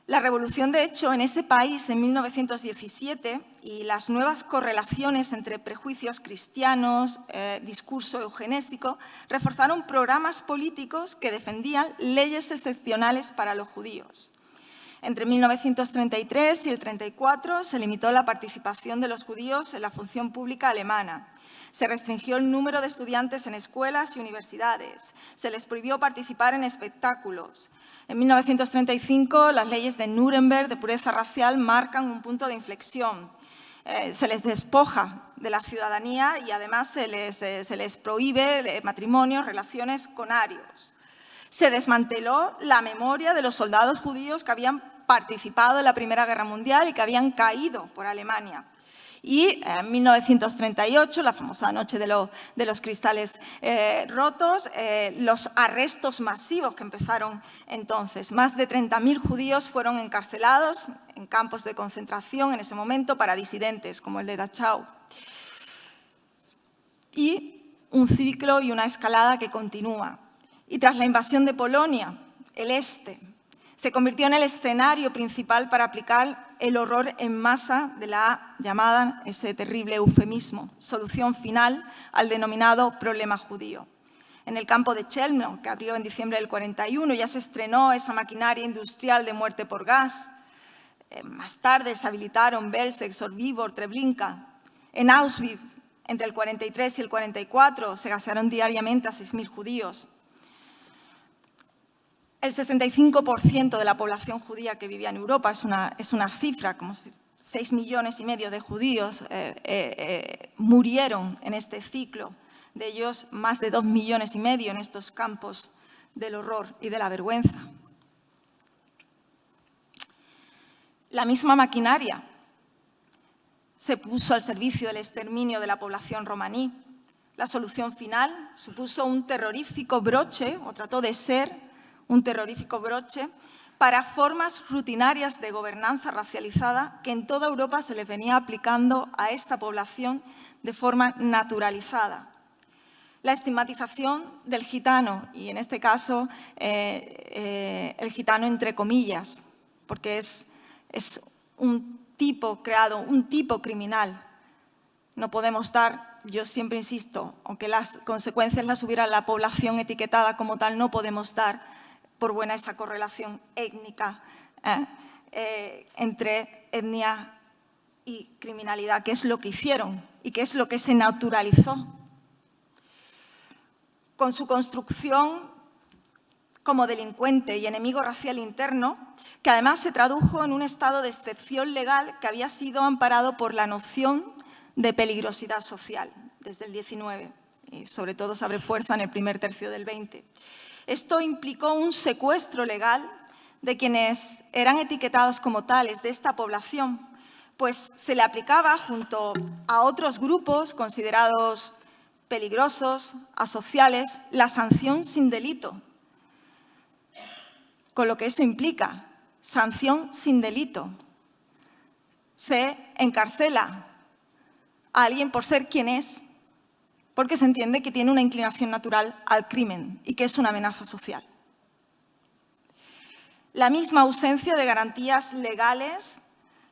La revolución, de hecho, en ese país en 1917 y las nuevas correlaciones entre prejuicios cristianos, discurso eugenésico, reforzaron programas políticos que defendían leyes excepcionales para los judíos. Entre 1933 y el 34 se limitó la participación de los judíos en la función pública alemana. Se restringió el número de estudiantes en escuelas y universidades. Se les prohibió participar en espectáculos. En 1935, las leyes de Nuremberg de pureza racial marcan un punto de inflexión. Se les despoja de la ciudadanía y además se les prohíbe matrimonios, relaciones con arios. Se desmanteló la memoria de los soldados judíos que habían participado en la Primera Guerra Mundial y que habían caído por Alemania. Y en 1938, la famosa noche de los cristales rotos, los arrestos masivos que empezaron entonces. Más de 30.000 judíos fueron encarcelados en campos de concentración en ese momento para disidentes, como el de Dachau. Y un ciclo y una escalada que continúa. Y tras la invasión de Polonia, el este se convirtió en el escenario principal para aplicar el horror en masa de la llamada, ese terrible eufemismo, solución final al denominado problema judío. En el campo de Chelmno, que abrió en diciembre del 41, ya se estrenó esa maquinaria industrial de muerte por gas. Más tarde se habilitaron Belzec, Sobibor, Treblinka. En Auschwitz, entre el 43 y el 44, se gasearon diariamente a 6.000 judíos. el 65% de la población judía que vivía en Europa, es una cifra, como 6,5 millones de judíos murieron en este ciclo, de ellos más de 2,5 millones en estos campos del horror y de la vergüenza. La misma maquinaria se puso al servicio del exterminio de la población romaní. La solución final supuso un terrorífico broche, o trató de ser un terrorífico broche, para formas rutinarias de gobernanza racializada que en toda Europa se les venía aplicando a esta población de forma naturalizada. La estigmatización del gitano, y en este caso el gitano entre comillas, porque es un tipo creado, un tipo criminal. No podemos dar, yo siempre insisto, aunque las consecuencias las hubiera la población etiquetada como tal, no podemos dar por buena esa correlación étnica entre etnia y criminalidad, que es lo que hicieron y que es lo que se naturalizó. Con su construcción como delincuente y enemigo racial interno, que además se tradujo en un estado de excepción legal que había sido amparado por la noción de peligrosidad social desde el 19 y sobre todo se abre fuerza en el primer tercio del 20. Esto implicó un secuestro legal de quienes eran etiquetados como tales de esta población, pues se le aplicaba junto a otros grupos considerados peligrosos, asociales, la sanción sin delito, con lo que eso implica, sanción sin delito. Se encarcela a alguien por ser quien es, porque se entiende que tiene una inclinación natural al crimen y que es una amenaza social. La misma ausencia de garantías legales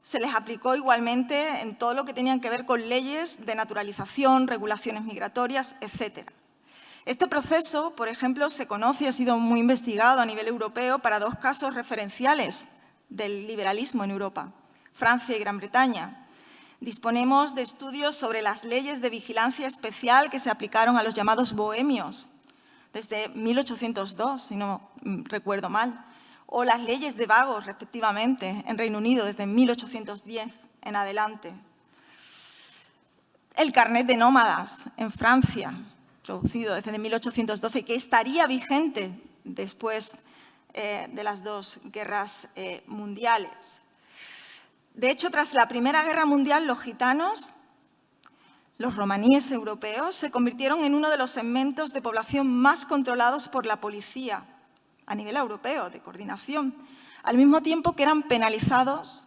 se les aplicó igualmente en todo lo que tenían que ver con leyes de naturalización, regulaciones migratorias, etc. Este proceso, por ejemplo, se conoce y ha sido muy investigado a nivel europeo para dos casos referenciales del liberalismo en Europa, Francia y Gran Bretaña. Disponemos de estudios sobre las leyes de vigilancia especial que se aplicaron a los llamados bohemios desde 1802, si no recuerdo mal, o las leyes de vagos, respectivamente, en Reino Unido desde 1810 en adelante. El carnet de nómadas en Francia, producido desde 1812, que estaría vigente después de las dos guerras mundiales. De hecho, tras la Primera Guerra Mundial, los gitanos, los romaníes europeos, se convirtieron en uno de los segmentos de población más controlados por la policía a nivel europeo, de coordinación, al mismo tiempo que eran penalizados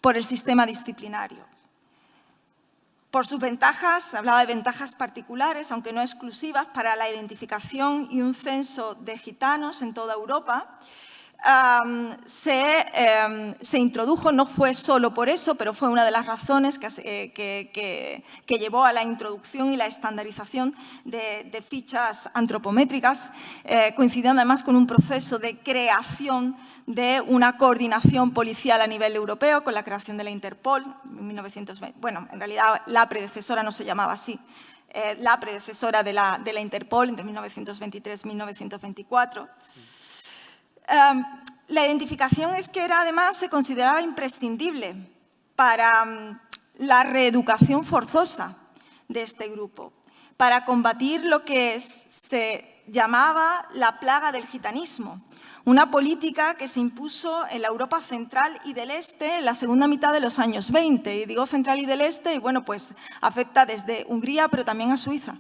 por el sistema disciplinario. Por sus ventajas, se hablaba de ventajas particulares, aunque no exclusivas, para la identificación y un censo de gitanos en toda Europa, se introdujo, no fue solo por eso, pero fue una de las razones que llevó a la introducción y la estandarización de fichas antropométricas, coincidiendo además con un proceso de creación de una coordinación policial a nivel europeo con la creación de la Interpol en 1920. Bueno, en realidad la predecesora no se llamaba así, la predecesora de la Interpol entre 1923 y 1924. La identificación es que además se consideraba imprescindible para la reeducación forzosa de este grupo, para combatir lo que se llamaba la plaga del gitanismo, una política que se impuso en la Europa central y del este en la segunda mitad de los años 20. Y digo central y del este, y bueno, pues afecta desde Hungría, pero también a Suiza.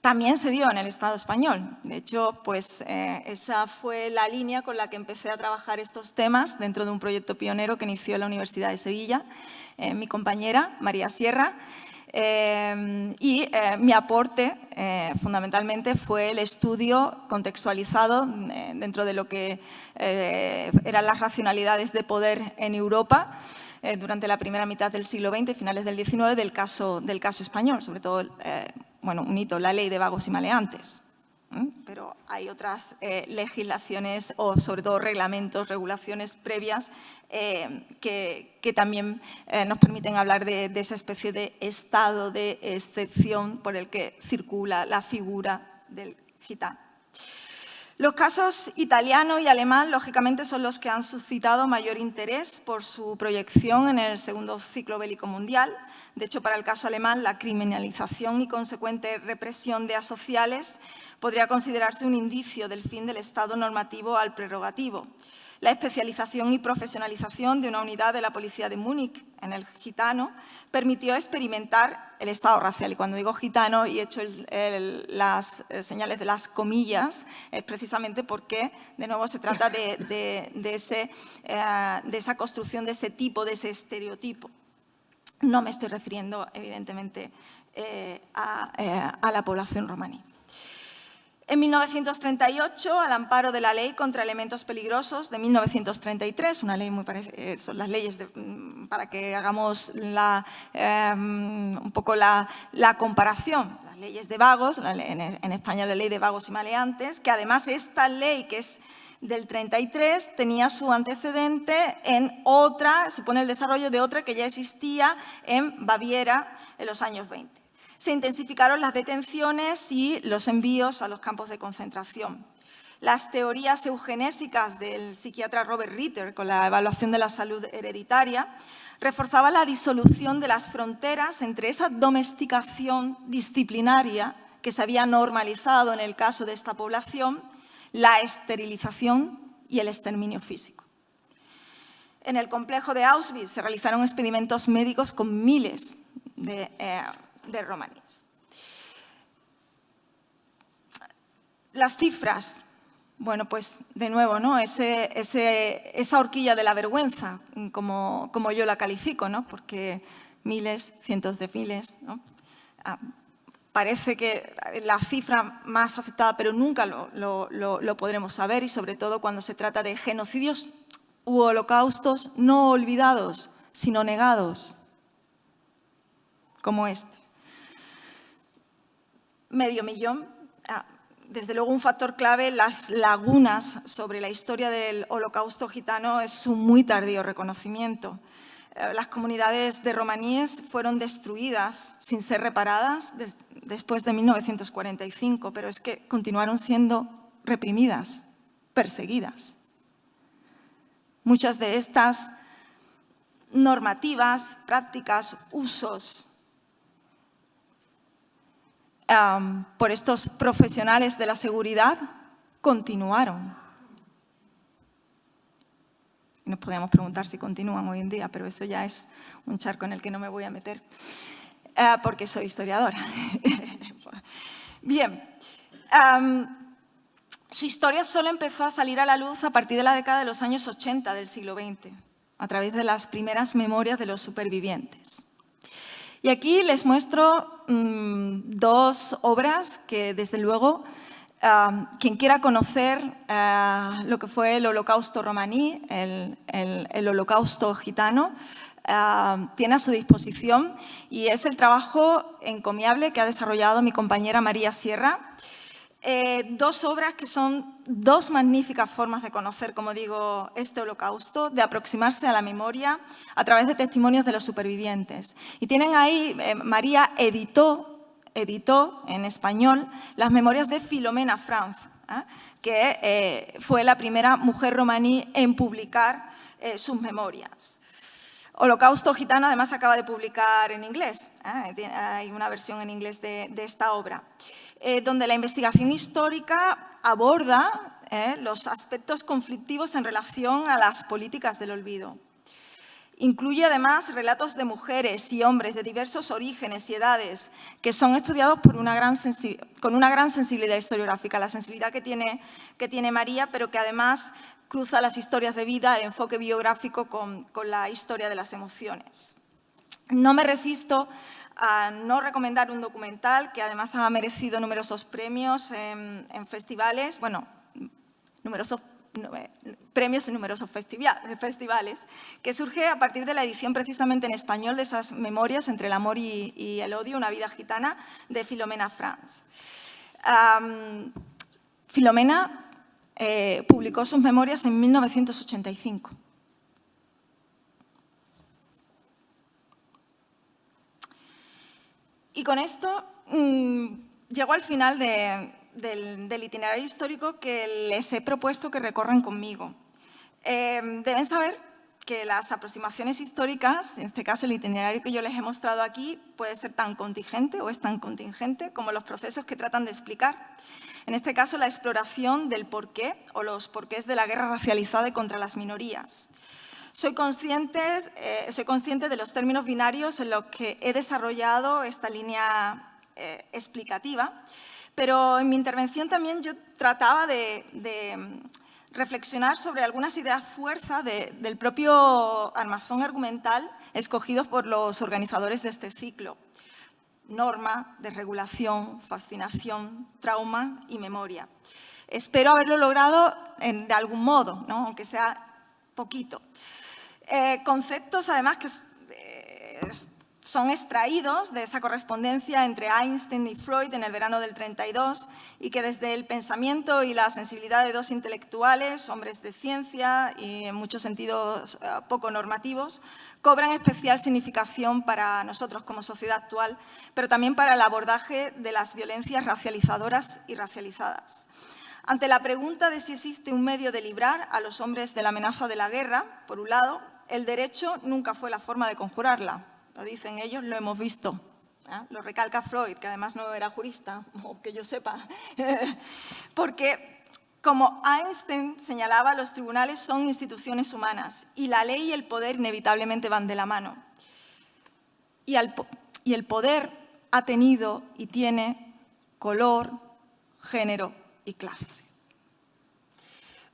También se dio en el Estado español. De hecho, pues esa fue la línea con la que empecé a trabajar estos temas dentro de un proyecto pionero que inició en la Universidad de Sevilla, mi compañera María Sierra. Mi aporte fundamentalmente fue el estudio contextualizado dentro de lo que eran las racionalidades de poder en Europa durante la primera mitad del siglo XX, finales del XIX, del caso español, sobre todo bueno, un hito, la ley de vagos y maleantes. Pero hay otras legislaciones o sobre todo reglamentos, regulaciones previas que también nos permiten hablar de esa especie de estado de excepción por el que circula la figura del gitano. Los casos italiano y alemán, lógicamente, son los que han suscitado mayor interés por su proyección en el segundo ciclo bélico mundial. De hecho, para el caso alemán, la criminalización y consecuente represión de asociales podría considerarse un indicio del fin del Estado normativo al prerrogativo. La especialización y profesionalización de una unidad de la policía de Múnich en el gitano permitió experimentar el Estado racial. Y cuando digo gitano y he hecho las señales de las comillas, es precisamente porque, de nuevo, se trata de esa construcción, de ese tipo, de ese estereotipo. No me estoy refiriendo, evidentemente, a la población romaní. En 1938, al amparo de la Ley contra Elementos Peligrosos de 1933, una ley muy parecida, son las leyes para que hagamos un poco la comparación, las leyes de vagos, en España la Ley de Vagos y Maleantes, que además esta ley, que es del 33, tenía su antecedente en otra, supone el desarrollo de otra que ya existía en Baviera en los años 20. Se intensificaron las detenciones y los envíos a los campos de concentración. Las teorías eugenésicas del psiquiatra Robert Ritter, con la evaluación de la salud hereditaria, reforzaban la disolución de las fronteras entre esa domesticación disciplinaria que se había normalizado en el caso de esta población, la esterilización y el exterminio físico. En el complejo de Auschwitz se realizaron experimentos médicos con miles de romaníes. Las cifras, bueno, pues de nuevo, ¿no? Esa horquilla de la vergüenza, como yo la califico, ¿no? Porque miles, cientos de miles, ¿no? Parece que la cifra más aceptada, pero nunca lo podremos saber, y sobre todo cuando se trata de genocidios u holocaustos no olvidados, sino negados, como este. Medio millón. Desde luego, un factor clave, las lagunas sobre la historia del holocausto gitano, es su muy tardío reconocimiento. Las comunidades de romaníes fueron destruidas sin ser reparadas después de 1945, pero es que continuaron siendo reprimidas, perseguidas. Muchas de estas normativas, prácticas, usos por estos profesionales de la seguridad continuaron. Nos podríamos preguntar si continúan hoy en día, pero eso ya es un charco en el que no me voy a meter, porque soy historiadora. Bien, su historia solo empezó a salir a la luz a partir de la década de los años 80 del siglo XX, a través de las primeras memorias de los supervivientes. Y aquí les muestro dos obras que, desde luego, quien quiera conocer lo que fue el holocausto romaní, el holocausto gitano, tiene a su disposición, y es el trabajo encomiable que ha desarrollado mi compañera María Sierra. Dos obras que son dos magníficas formas de conocer, como digo, este holocausto, de aproximarse a la memoria a través de testimonios de los supervivientes. Y tienen ahí, María editó en español las memorias de Filomena Franz, que fue la primera mujer romaní en publicar sus memorias. Holocausto gitano, además, acaba de publicar en inglés. Hay una versión en inglés de esta obra, donde la investigación histórica aborda los aspectos conflictivos en relación a las políticas del olvido. Incluye, además, relatos de mujeres y hombres de diversos orígenes y edades que son estudiados con una gran sensibilidad historiográfica, la sensibilidad que tiene María, pero que además cruza las historias de vida, el enfoque biográfico con la historia de las emociones. No me resisto a no recomendar un documental que además ha merecido numerosos premios en festivales, bueno, premios en numerosos festivales, que surge a partir de la edición precisamente en español de esas memorias entre el amor y el odio, una vida gitana, de Filomena Franz. Filomena publicó sus memorias en 1985. Y con esto llego al final de del itinerario histórico que les he propuesto que recorran conmigo. Deben saber que las aproximaciones históricas, en este caso el itinerario que yo les he mostrado aquí, puede ser tan contingente o es tan contingente como los procesos que tratan de explicar. En este caso, la exploración del porqué o los porqués de la guerra racializada y contra las minorías. Soy consciente de los términos binarios en los que he desarrollado esta línea explicativa, pero en mi intervención también yo trataba de reflexionar sobre algunas ideas fuerza del propio armazón argumental escogidos por los organizadores de este ciclo. Norma, desregulación, fascinación, trauma y memoria. Espero haberlo logrado de algún modo, ¿no? Aunque sea poquito. Conceptos, además, que son extraídos de esa correspondencia entre Einstein y Freud en el verano del 32 y que desde el pensamiento y la sensibilidad de dos intelectuales, hombres de ciencia y en muchos sentidos poco normativos, cobran especial significación para nosotros como sociedad actual, pero también para el abordaje de las violencias racializadoras y racializadas. Ante la pregunta de si existe un medio de librar a los hombres de la amenaza de la guerra, por un lado, el derecho nunca fue la forma de conjurarla. Lo dicen ellos, lo hemos visto. Lo recalca Freud, que además no era jurista, o que yo sepa. Porque, como Einstein señalaba, los tribunales son instituciones humanas y la ley y el poder inevitablemente van de la mano. Y el poder ha tenido y tiene color, género y clase.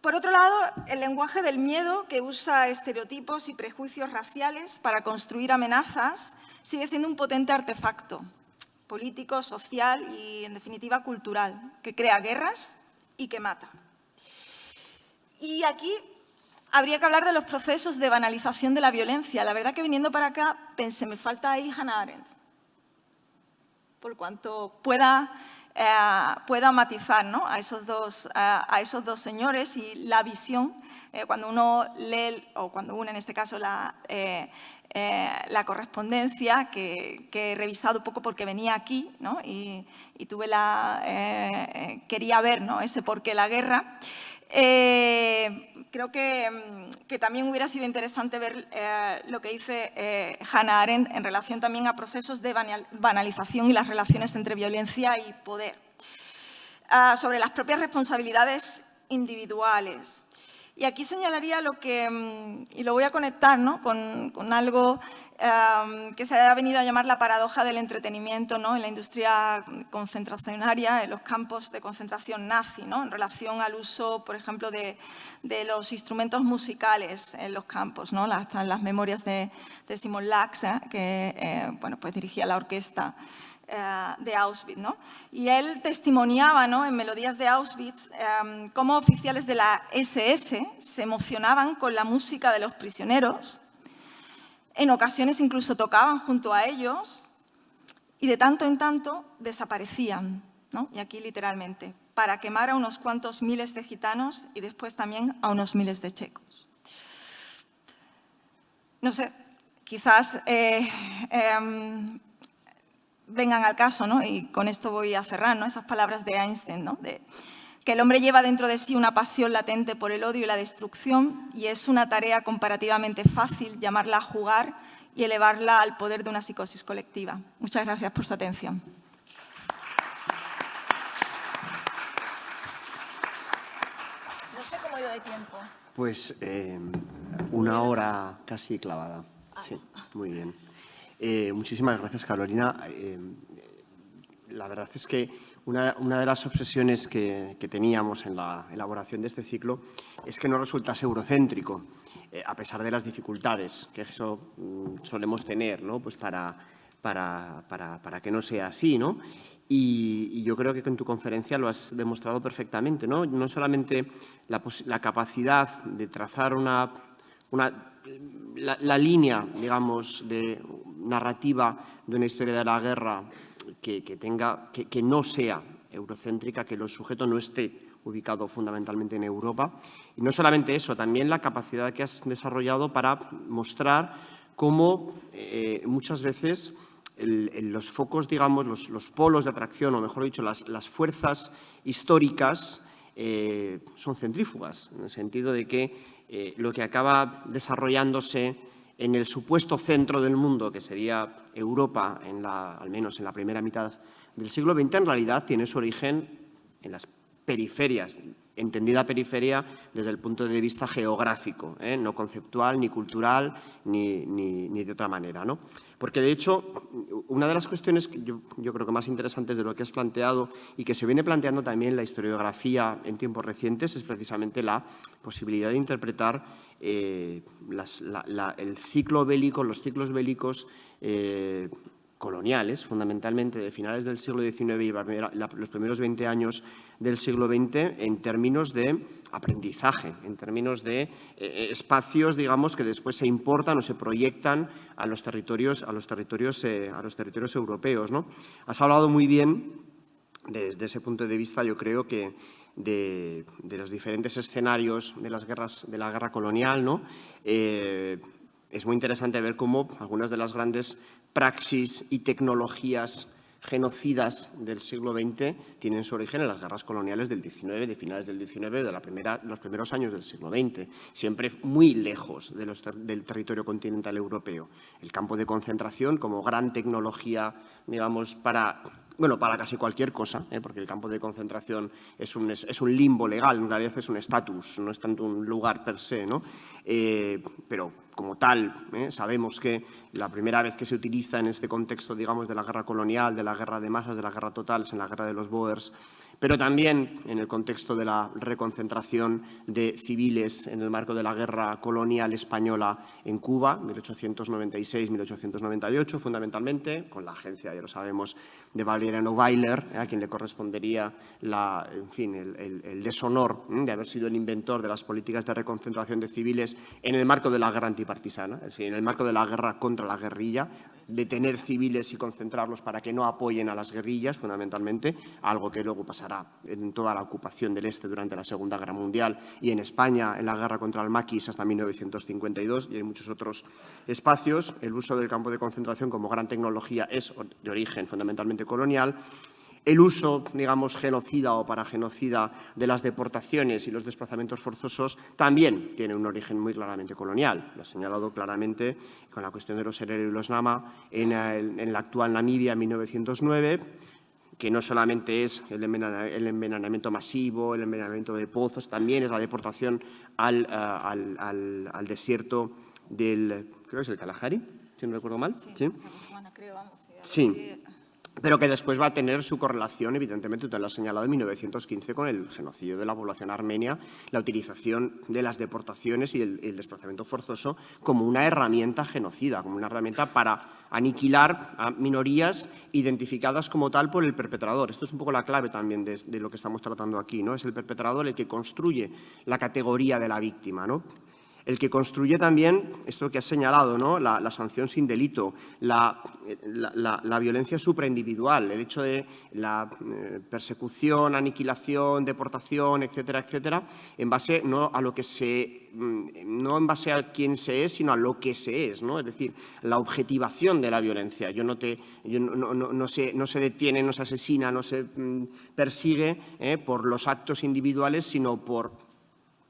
Por otro lado, el lenguaje del miedo, que usa estereotipos y prejuicios raciales para construir amenazas, sigue siendo un potente artefacto político, social y, en definitiva, cultural, que crea guerras y que mata. Y aquí habría que hablar de los procesos de banalización de la violencia. La verdad que viniendo para acá pensé, me falta ahí Hannah Arendt, por cuanto pueda matizar, ¿no? a esos dos señores y la visión, cuando uno lee, o cuando uno en este caso la correspondencia que he revisado un poco porque venía aquí, ¿no? y tuve quería ver, ¿no? ese por qué la guerra. Creo que también hubiera sido interesante ver lo que dice Hannah Arendt en relación también a procesos de banalización y las relaciones entre violencia y poder, sobre las propias responsabilidades individuales. Y aquí señalaría lo que, y lo voy a conectar, ¿no? con algo que se ha venido a llamar la paradoja del entretenimiento, ¿no? en la industria concentracionaria, en los campos de concentración nazi, ¿no? en relación al uso, por ejemplo, de los instrumentos musicales en los campos, ¿no? Están las memorias de Simon Lax, que bueno, pues dirigía la orquesta de Auschwitz, ¿no? Y él testimoniaba, ¿no? en Melodías de Auschwitz cómo oficiales de la SS se emocionaban con la música de los prisioneros, en ocasiones incluso tocaban junto a ellos y de tanto en tanto desaparecían, ¿no? y aquí literalmente, para quemar a unos cuantos miles de gitanos y después también a unos miles de checos. No sé, quizás vengan al caso, ¿no? y con esto voy a cerrar, ¿no? esas palabras de Einstein, ¿no? de que el hombre lleva dentro de sí una pasión latente por el odio y la destrucción y es una tarea comparativamente fácil llamarla a jugar y elevarla al poder de una psicosis colectiva. Muchas gracias por su atención. No sé cómo he ido de tiempo. Pues 1 hora casi clavada. Sí, muy bien. Muchísimas gracias, Carolina. La verdad es que una de las obsesiones que teníamos en la elaboración de este ciclo es que no resultase eurocéntrico, a pesar de las dificultades que eso solemos tener, ¿no? pues para que no sea así, ¿no? Y yo creo que con tu conferencia lo has demostrado perfectamente, ¿no? No solamente la capacidad de trazar la línea, digamos, de narrativa de una historia de la guerra que no sea eurocéntrica, que el sujeto no esté ubicado fundamentalmente en Europa. Y no solamente eso, también la capacidad que has desarrollado para mostrar cómo muchas veces los focos, digamos, los polos de atracción, o mejor dicho, las fuerzas históricas son centrífugas, en el sentido de que lo que acaba desarrollándose en el supuesto centro del mundo, que sería Europa, al menos en la primera mitad del siglo XX, en realidad tiene su origen en las periferias, entendida periferia desde el punto de vista geográfico, no conceptual, ni cultural, ni de otra manera, ¿no? Porque, de hecho, una de las cuestiones que yo creo que más interesantes de lo que has planteado y que se viene planteando también la historiografía en tiempos recientes es precisamente la posibilidad de interpretar el ciclo bélico, los ciclos bélicos coloniales, fundamentalmente de finales del siglo XIX y los primeros 20 años del siglo XX, en términos de aprendizaje, en términos de espacios, digamos, que después se importan o se proyectan a los territorios europeos, ¿no? Has hablado muy bien, desde ese punto de vista, yo creo que de los diferentes escenarios de la guerra colonial, ¿no? Es muy interesante ver cómo algunas de las grandes praxis y tecnologías genocidas del siglo XX tienen su origen en las guerras coloniales del XIX, de finales del XIX, de los primeros años del siglo XX, siempre muy lejos del territorio continental europeo. El campo de concentración como gran tecnología, digamos, para casi cualquier cosa, porque el campo de concentración es un limbo legal, en realidad es un estatus, no es tanto un lugar per se, ¿no? Pero como tal, sabemos que la primera vez que se utiliza en este contexto, digamos, de la guerra colonial, de la guerra de masas, de la guerra total, es en la guerra de los Bóers, pero también en el contexto de la reconcentración de civiles en el marco de la guerra colonial española en Cuba, 1896-1898, fundamentalmente, con la agencia, ya lo sabemos, de Valeriano Weyler, a quien le correspondería el deshonor de haber sido el inventor de las políticas de reconcentración de civiles en el marco de la guerra antipartisana, es decir, en el marco de la guerra contra la guerrilla, detener civiles y concentrarlos para que no apoyen a las guerrillas, fundamentalmente, algo que luego pasará en toda la ocupación del Este durante la Segunda Guerra Mundial y en España en la guerra contra el maquis hasta 1952 y en muchos otros espacios. El uso del campo de concentración como gran tecnología es de origen fundamentalmente colonial. El uso, digamos, genocida o paragenocida de las deportaciones y los desplazamientos forzosos también tiene un origen muy claramente colonial. Lo ha señalado claramente con la cuestión de los Herero y los Nama en la actual Namibia en 1909, que no solamente es el envenenamiento masivo, el envenenamiento de pozos, también es la deportación al desierto del, creo que es el Kalahari, si no recuerdo mal. Sí. Sí. Pero que después va a tener su correlación, evidentemente, usted lo ha señalado, en 1915 con el genocidio de la población armenia, la utilización de las deportaciones y el desplazamiento forzoso como una herramienta genocida, como una herramienta para aniquilar a minorías identificadas como tal por el perpetrador. Esto es un poco la clave también de lo que estamos tratando aquí, ¿no? Es el perpetrador el que construye la categoría de la víctima, ¿no? El que construye también esto que has señalado, ¿no? La sanción sin delito, la violencia supraindividual, el hecho de la persecución, aniquilación, deportación, etcétera, etcétera, en base no en base a quién se es, sino a lo que se es, ¿no? Es decir, la objetivación de la violencia. No se detiene, no se asesina, no se persigue por los actos individuales, sino por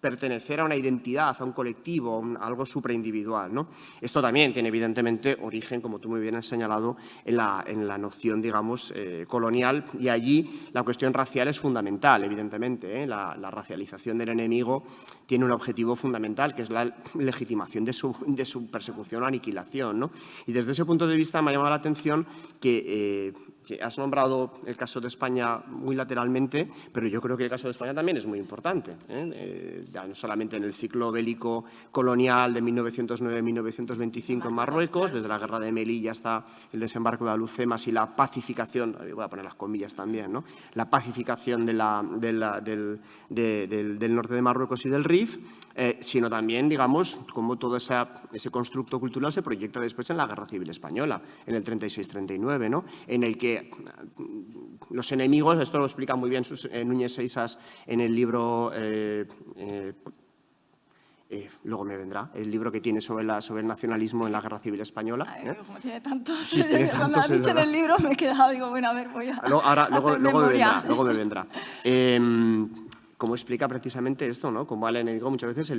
pertenecer a una identidad, a un colectivo, a algo supraindividual, ¿no? Esto también tiene, evidentemente, origen, como tú muy bien has señalado, en la noción, digamos, colonial, y allí la cuestión racial es fundamental, evidentemente, ¿eh? La racialización del enemigo tiene un objetivo fundamental, que es la legitimación de su persecución o aniquilación, ¿no? Y desde ese punto de vista me ha llamado la atención que has nombrado el caso de España muy lateralmente, pero yo creo que el caso de España también es muy importante, ya no solamente en el ciclo bélico colonial de 1909-1925 en Marruecos, desde la guerra de Melilla hasta el desembarco de Alhucemas y la pacificación, voy a poner las comillas también, ¿no? La pacificación del norte de Marruecos y del Rif, sino también, digamos, cómo todo ese constructo cultural se proyecta después en la Guerra Civil Española, en el 36-39, ¿no? En el que los enemigos, esto lo explica muy bien Núñez Seixas en el libro luego me vendrá el libro que tiene sobre el nacionalismo en la Guerra Civil Española. Ay, como tiene tantos, Sí, tiene cuando tantos, has dicho en ¿verdad? el libro me he quedado, digo, bueno, a ver, voy a hacer memoria. Luego me vendrá. Como explica precisamente esto, ¿no? Como al enemigo muchas veces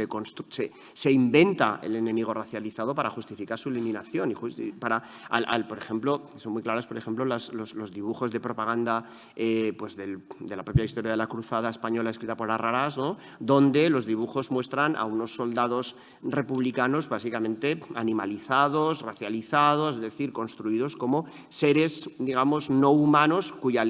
se inventa el enemigo racializado para justificar su eliminación. Por ejemplo, son muy claras, por ejemplo, los dibujos de propaganda pues de la propia historia de la Cruzada española escrita por Arrarás, ¿no? Donde los dibujos muestran a unos soldados republicanos básicamente animalizados, racializados, es decir, construidos como seres, digamos, no humanos cuya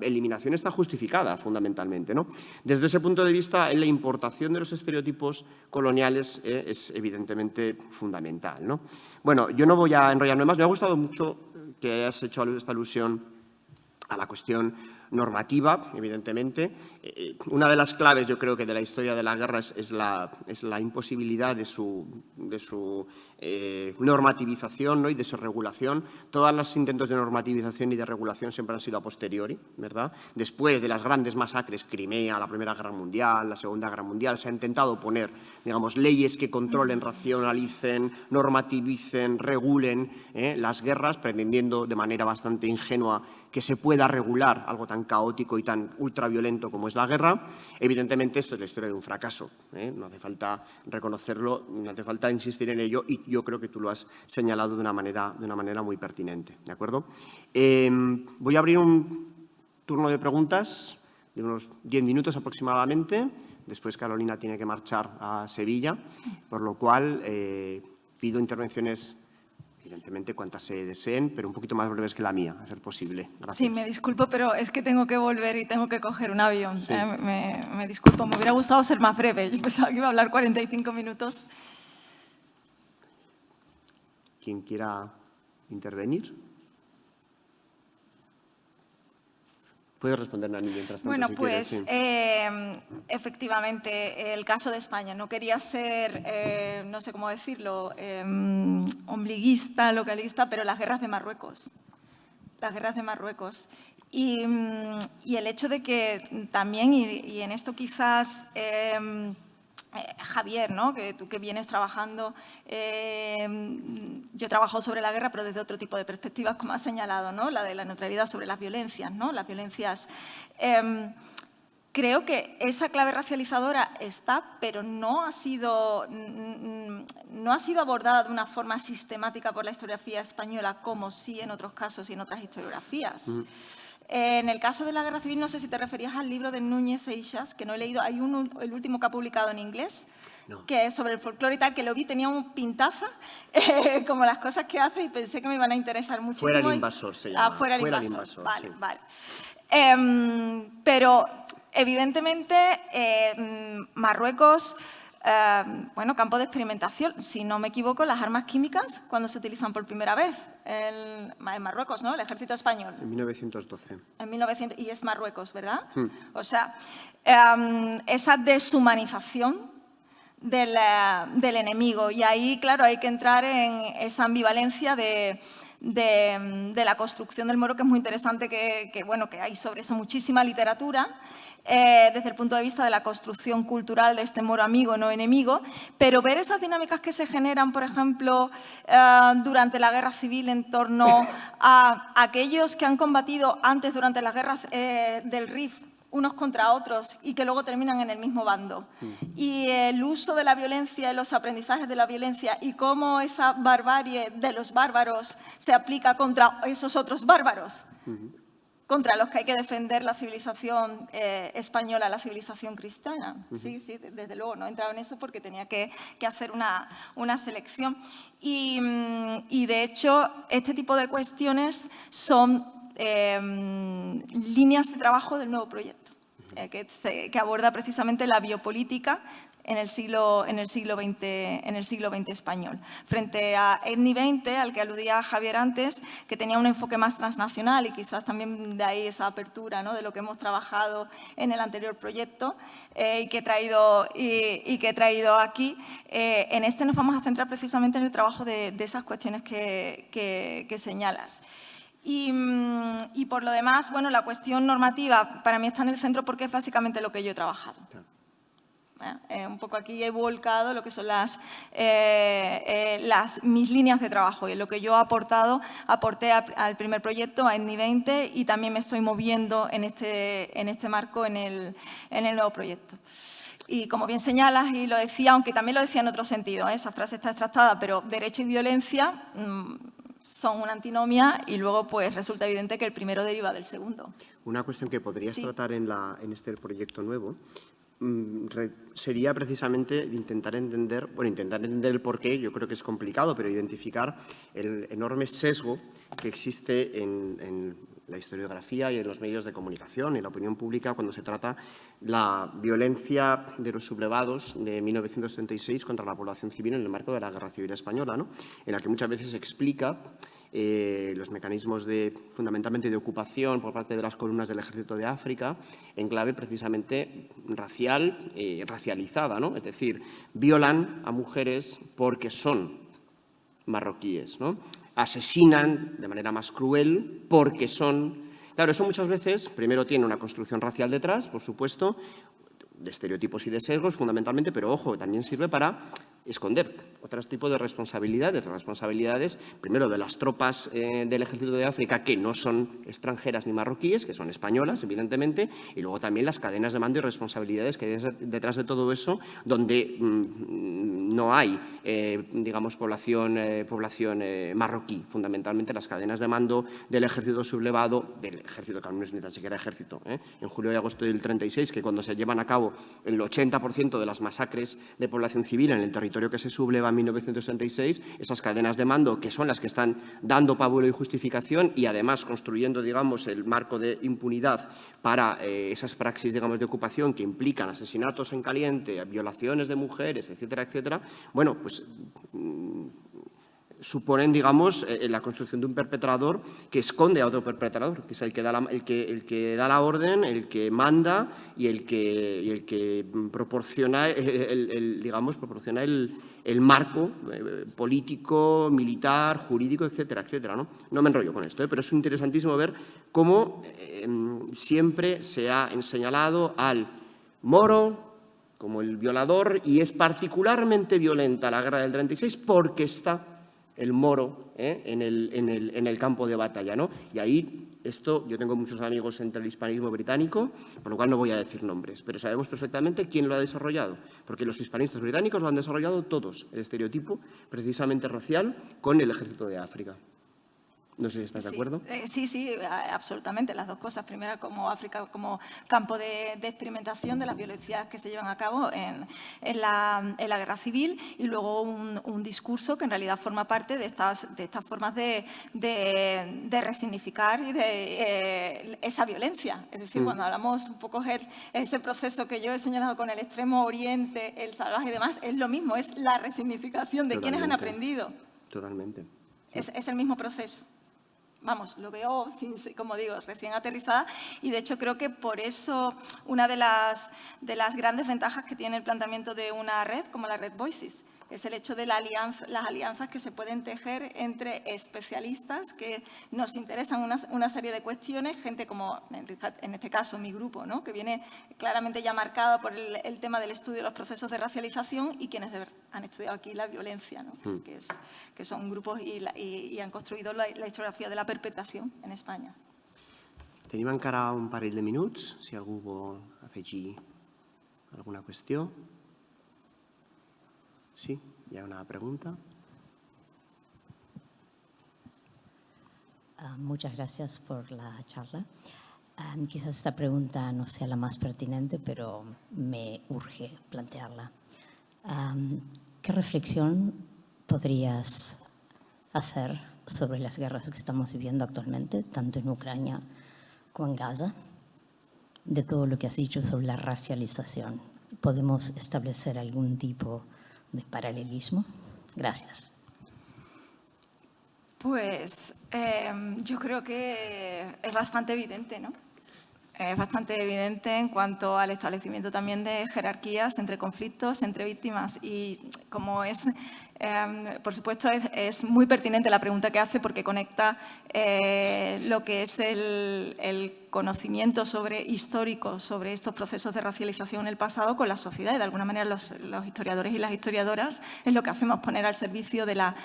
eliminación está justificada fundamentalmente, ¿no? Desde ese punto de vista, la importación de los estereotipos coloniales es evidentemente fundamental, ¿no? Bueno, yo no voy a enrollarme más. Me ha gustado mucho que hayas hecho esta alusión a la cuestión normativa, evidentemente. Una de las claves, yo creo, que de la historia de la guerra es la imposibilidad de su normativización, ¿no? Y de su regulación. Todos los intentos de normativización y de regulación siempre han sido a posteriori, ¿verdad? Después de las grandes masacres, Crimea, la Primera Guerra Mundial, la Segunda Guerra Mundial, se ha intentado poner, digamos, leyes que controlen, racionalicen, normativicen, regulen las guerras, pretendiendo de manera bastante ingenua que se pueda regular algo tan caótico y tan ultraviolento como es la guerra. Evidentemente, esto es la historia de un fracaso. No hace falta reconocerlo, no hace falta insistir en ello, y yo creo que tú lo has señalado de una manera muy pertinente. ¿De acuerdo? Voy a abrir un turno de preguntas de unos 10 minutos aproximadamente. Después Carolina tiene que marchar a Sevilla, por lo cual pido intervenciones, evidentemente, cuantas se deseen, pero un poquito más breves que la mía, a ser posible. Gracias. Sí, me disculpo, pero es que tengo que volver y tengo que coger un avión. Sí. Me disculpo, me hubiera gustado ser más breve. Yo pensaba que iba a hablar 45 minutos. ¿Quién quiera intervenir? Puedes responder, Nani, mientras tanto. Bueno, si pues quieres, sí. efectivamente, el caso de España. No quería ser, no sé cómo decirlo, ombliguista, localista, pero las guerras de Marruecos. Las guerras de Marruecos. Y el hecho de que también, y en esto quizás Javier, ¿no? Que tú que vienes trabajando, yo he trabajado sobre la guerra, pero desde otro tipo de perspectivas, como has señalado, ¿no? La de la neutralidad sobre las violencias, ¿no? Las violencias. Creo que esa clave racializadora está, pero no ha sido abordada de una forma sistemática por la historiografía española, como sí en otros casos y en otras historiografías. En el caso de la Guerra Civil, no sé si te referías al libro de Núñez Seixas, que no he leído. Hay el último que ha publicado en inglés, no, que es sobre el folclore y tal, que lo vi, tenía un pintaza, como las cosas que hace, y pensé que me iban a interesar muchísimo. Fuera el invasor se llama. Fuera el invasor. Vale, sí. Vale. Pero, evidentemente, Marruecos… bueno, campo de experimentación. Si no me equivoco, las armas químicas, ¿cuándo se utilizan por primera vez? En Marruecos, ¿no? El ejército español. En 1912. En 1900, y es Marruecos, ¿verdad? O sea, esa deshumanización del enemigo. Y ahí, claro, hay que entrar en esa ambivalencia de la construcción del moro, que es muy interesante, bueno, que hay sobre eso muchísima literatura, desde el punto de vista de la construcción cultural de este moro amigo, no enemigo, pero ver esas dinámicas que se generan, por ejemplo, durante la guerra civil en torno a aquellos que han combatido antes durante las guerras del Rif, unos contra otros, y que luego terminan en el mismo bando. Y el uso de la violencia, los aprendizajes de la violencia, y cómo esa barbarie de los bárbaros se aplica contra esos otros bárbaros, contra los que hay que defender la civilización española, la civilización cristiana. Sí, sí, desde luego, no he entrado en eso porque tenía que hacer una selección. Y de hecho, este tipo de cuestiones son líneas de trabajo del nuevo proyecto, que aborda precisamente la biopolítica en el siglo XX español. Frente a ETNI 20, al que aludía Javier antes, que tenía un enfoque más transnacional, y quizás también de ahí esa apertura, ¿no?, de lo que hemos trabajado en el anterior proyecto y que he traído aquí. En este nos vamos a centrar precisamente en el trabajo de esas cuestiones que señalas. Y por lo demás, bueno, la cuestión normativa para mí está en el centro porque es básicamente lo que yo he trabajado. Un poco aquí he volcado lo que son mis líneas de trabajo y lo que yo aporté al primer proyecto, a Etni 20, y también me estoy moviendo en este marco en el nuevo proyecto. Y como bien señalas, y lo decía, aunque también lo decía en otro sentido, esa frase está extractada, pero derecho y violencia son una antinomia y luego pues resulta evidente que el primero deriva del segundo. Una cuestión que podrías tratar en este proyecto nuevo sería precisamente intentar entender el porqué. Yo creo que es complicado, pero identificar el enorme sesgo que existe en la historiografía y en los medios de comunicación, en la opinión pública, cuando se trata la violencia de los sublevados de 1936 contra la población civil en el marco de la Guerra Civil Española, ¿no? En la que muchas veces se explica los mecanismos fundamentalmente de ocupación por parte de las columnas del Ejército de África en clave precisamente racializada, ¿no? Es decir, violan a mujeres porque son marroquíes, ¿no? Asesinan de manera más cruel porque son... Claro, eso muchas veces primero tiene una construcción racial detrás, por supuesto, de estereotipos y de sesgos fundamentalmente, pero ojo, también sirve para esconder otros tipos de responsabilidades, primero de las tropas del Ejército de África, que no son extranjeras ni marroquíes, que son españolas, evidentemente, y luego también las cadenas de mando y responsabilidades que hay detrás de todo eso, donde no hay, digamos, población marroquí, fundamentalmente las cadenas de mando del ejército sublevado, del ejército que no es ni tan siquiera ejército, en julio y agosto del 36, que cuando se llevan a cabo el 80% de las masacres de población civil en el territorio que se subleva en 1966, esas cadenas de mando que son las que están dando pábulo y justificación y además construyendo, digamos, el marco de impunidad para esas praxis, digamos, de ocupación que implican asesinatos en caliente, violaciones de mujeres, etcétera, etcétera, bueno, pues suponen, digamos, la construcción de un perpetrador que esconde a otro perpetrador, que es el que da la orden, el que manda y el que proporciona, proporciona el marco político, militar, jurídico, etcétera, etcétera, ¿no? No me enrollo con esto, pero es interesantísimo ver cómo siempre se ha señalado al moro como el violador, y es particularmente violenta la guerra del 36 porque está el moro en el campo de batalla, ¿no? Y ahí, yo tengo muchos amigos entre el hispanismo británico, por lo cual no voy a decir nombres, pero sabemos perfectamente quién lo ha desarrollado, porque los hispanistas británicos lo han desarrollado todos, el estereotipo precisamente racial con el Ejército de África. No sé si estás de acuerdo. Sí, absolutamente. Las dos cosas. Primero, como África como campo de experimentación de las violencias que se llevan a cabo en la guerra civil, y luego un discurso que en realidad forma parte de estas formas de resignificar y de esa violencia. Es decir, cuando hablamos un poco de ese proceso que yo he señalado con el Extremo Oriente, el salvaje y demás, es lo mismo, es la resignificación de quienes han aprendido. Totalmente. Es el mismo proceso. Vamos, lo veo, como digo, recién aterrizada, y de hecho creo que por eso una de las grandes ventajas que tiene el planteamiento de una red como la Red Voices es el hecho de las alianzas que se pueden tejer entre especialistas que nos interesan una serie de cuestiones, gente como, en este caso, mi grupo, ¿no? Que viene claramente ya marcado por el tema del estudio de los procesos de racialización, y quienes han estudiado aquí la violencia, ¿no? Que son grupos y han construido la historiografía de la perpetración en España. Tenim encara un parell de minuts, si algú vol afegir alguna qüestió. Sí, hi ha una pregunta. Muchas gracias por la charla. Quizás esta pregunta no sea la más pertinente, pero me urge plantearla. ¿Qué reflexión podrías hacer sobre las guerras que estamos viviendo actualmente, tanto en Ucrania como en Gaza, de todo lo que has dicho sobre la racialización? ¿Podemos establecer algún tipo de paralelismo? Gracias. Pues yo creo que es bastante evidente, ¿no? es bastante evidente en cuanto al establecimiento también de jerarquías entre conflictos, entre víctimas. Y como es, por supuesto, es muy pertinente la pregunta que hace porque conecta lo que es el conocimiento histórico sobre estos procesos de racialización en el pasado con la sociedad. Y de alguna manera los historiadores y las historiadoras es lo que hacemos, poner al servicio de la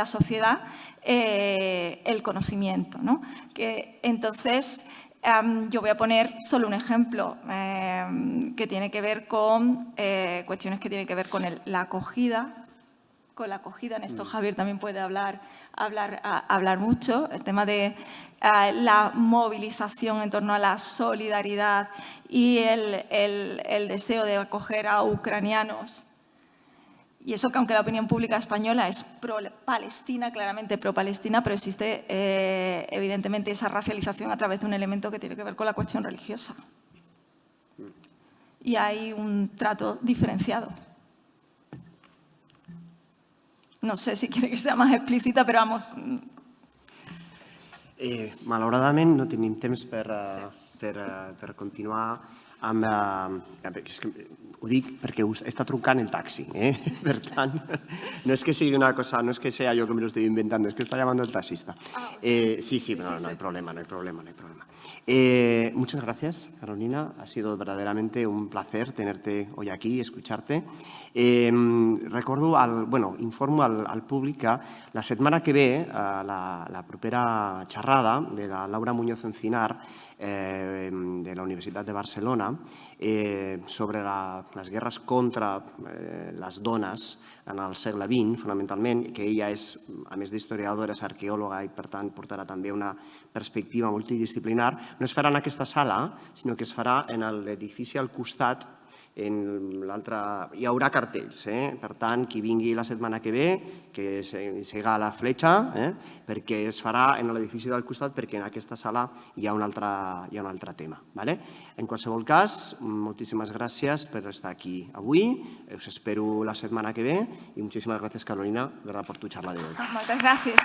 sociedad el conocimiento, ¿no? Entonces, yo voy a poner solo un ejemplo que tiene que ver con cuestiones que tienen que ver con la acogida. Con la acogida, en esto Javier también puede hablar mucho, el tema de la movilización en torno a la solidaridad y el deseo de acoger a ucranianos. Y eso que aunque la opinión pública española es pro-Palestina, claramente pro-Palestina, pero existe evidentemente esa racialización a través de un elemento que tiene que ver con la cuestión religiosa. Y hay un trato diferenciado. No sé si quiere que sea más explícita, però vamos. Malauradament no tenim temps per continuar amb... Ho dic perquè està trucant el taxi, per tant, no és que sigui una cosa, no és que sea yo que me lo estoy inventando, es que está llamando el taxista. Sí, no hay problema. Muchas gracias, Carolina. Ha sido verdaderamente un placer tenerte hoy aquí y escucharte. Informo al públic que la setmana que ve, la propera xerrada de la Laura Muñoz Encinar de la Universitat de Barcelona sobre les guerres contra les dones en el segle XX, fonamentalment, que ella és, a més d'historiadora, és arqueòloga i, per tant, portarà també una perspectiva multidisciplinar. No es farà en aquesta sala, sinó que es farà en l'edifici al costat. Hi haurà cartells, per tant, qui vingui la setmana que ve, que siga a la fletxa, perquè es farà en l'edifici del costat, perquè en aquesta sala hi ha un altre tema. En qualsevol cas, moltíssimes gràcies per estar aquí avui, us espero la setmana que ve i moltíssimes gràcies, Carolina, per tu xerrar d'avui. Moltes gràcies.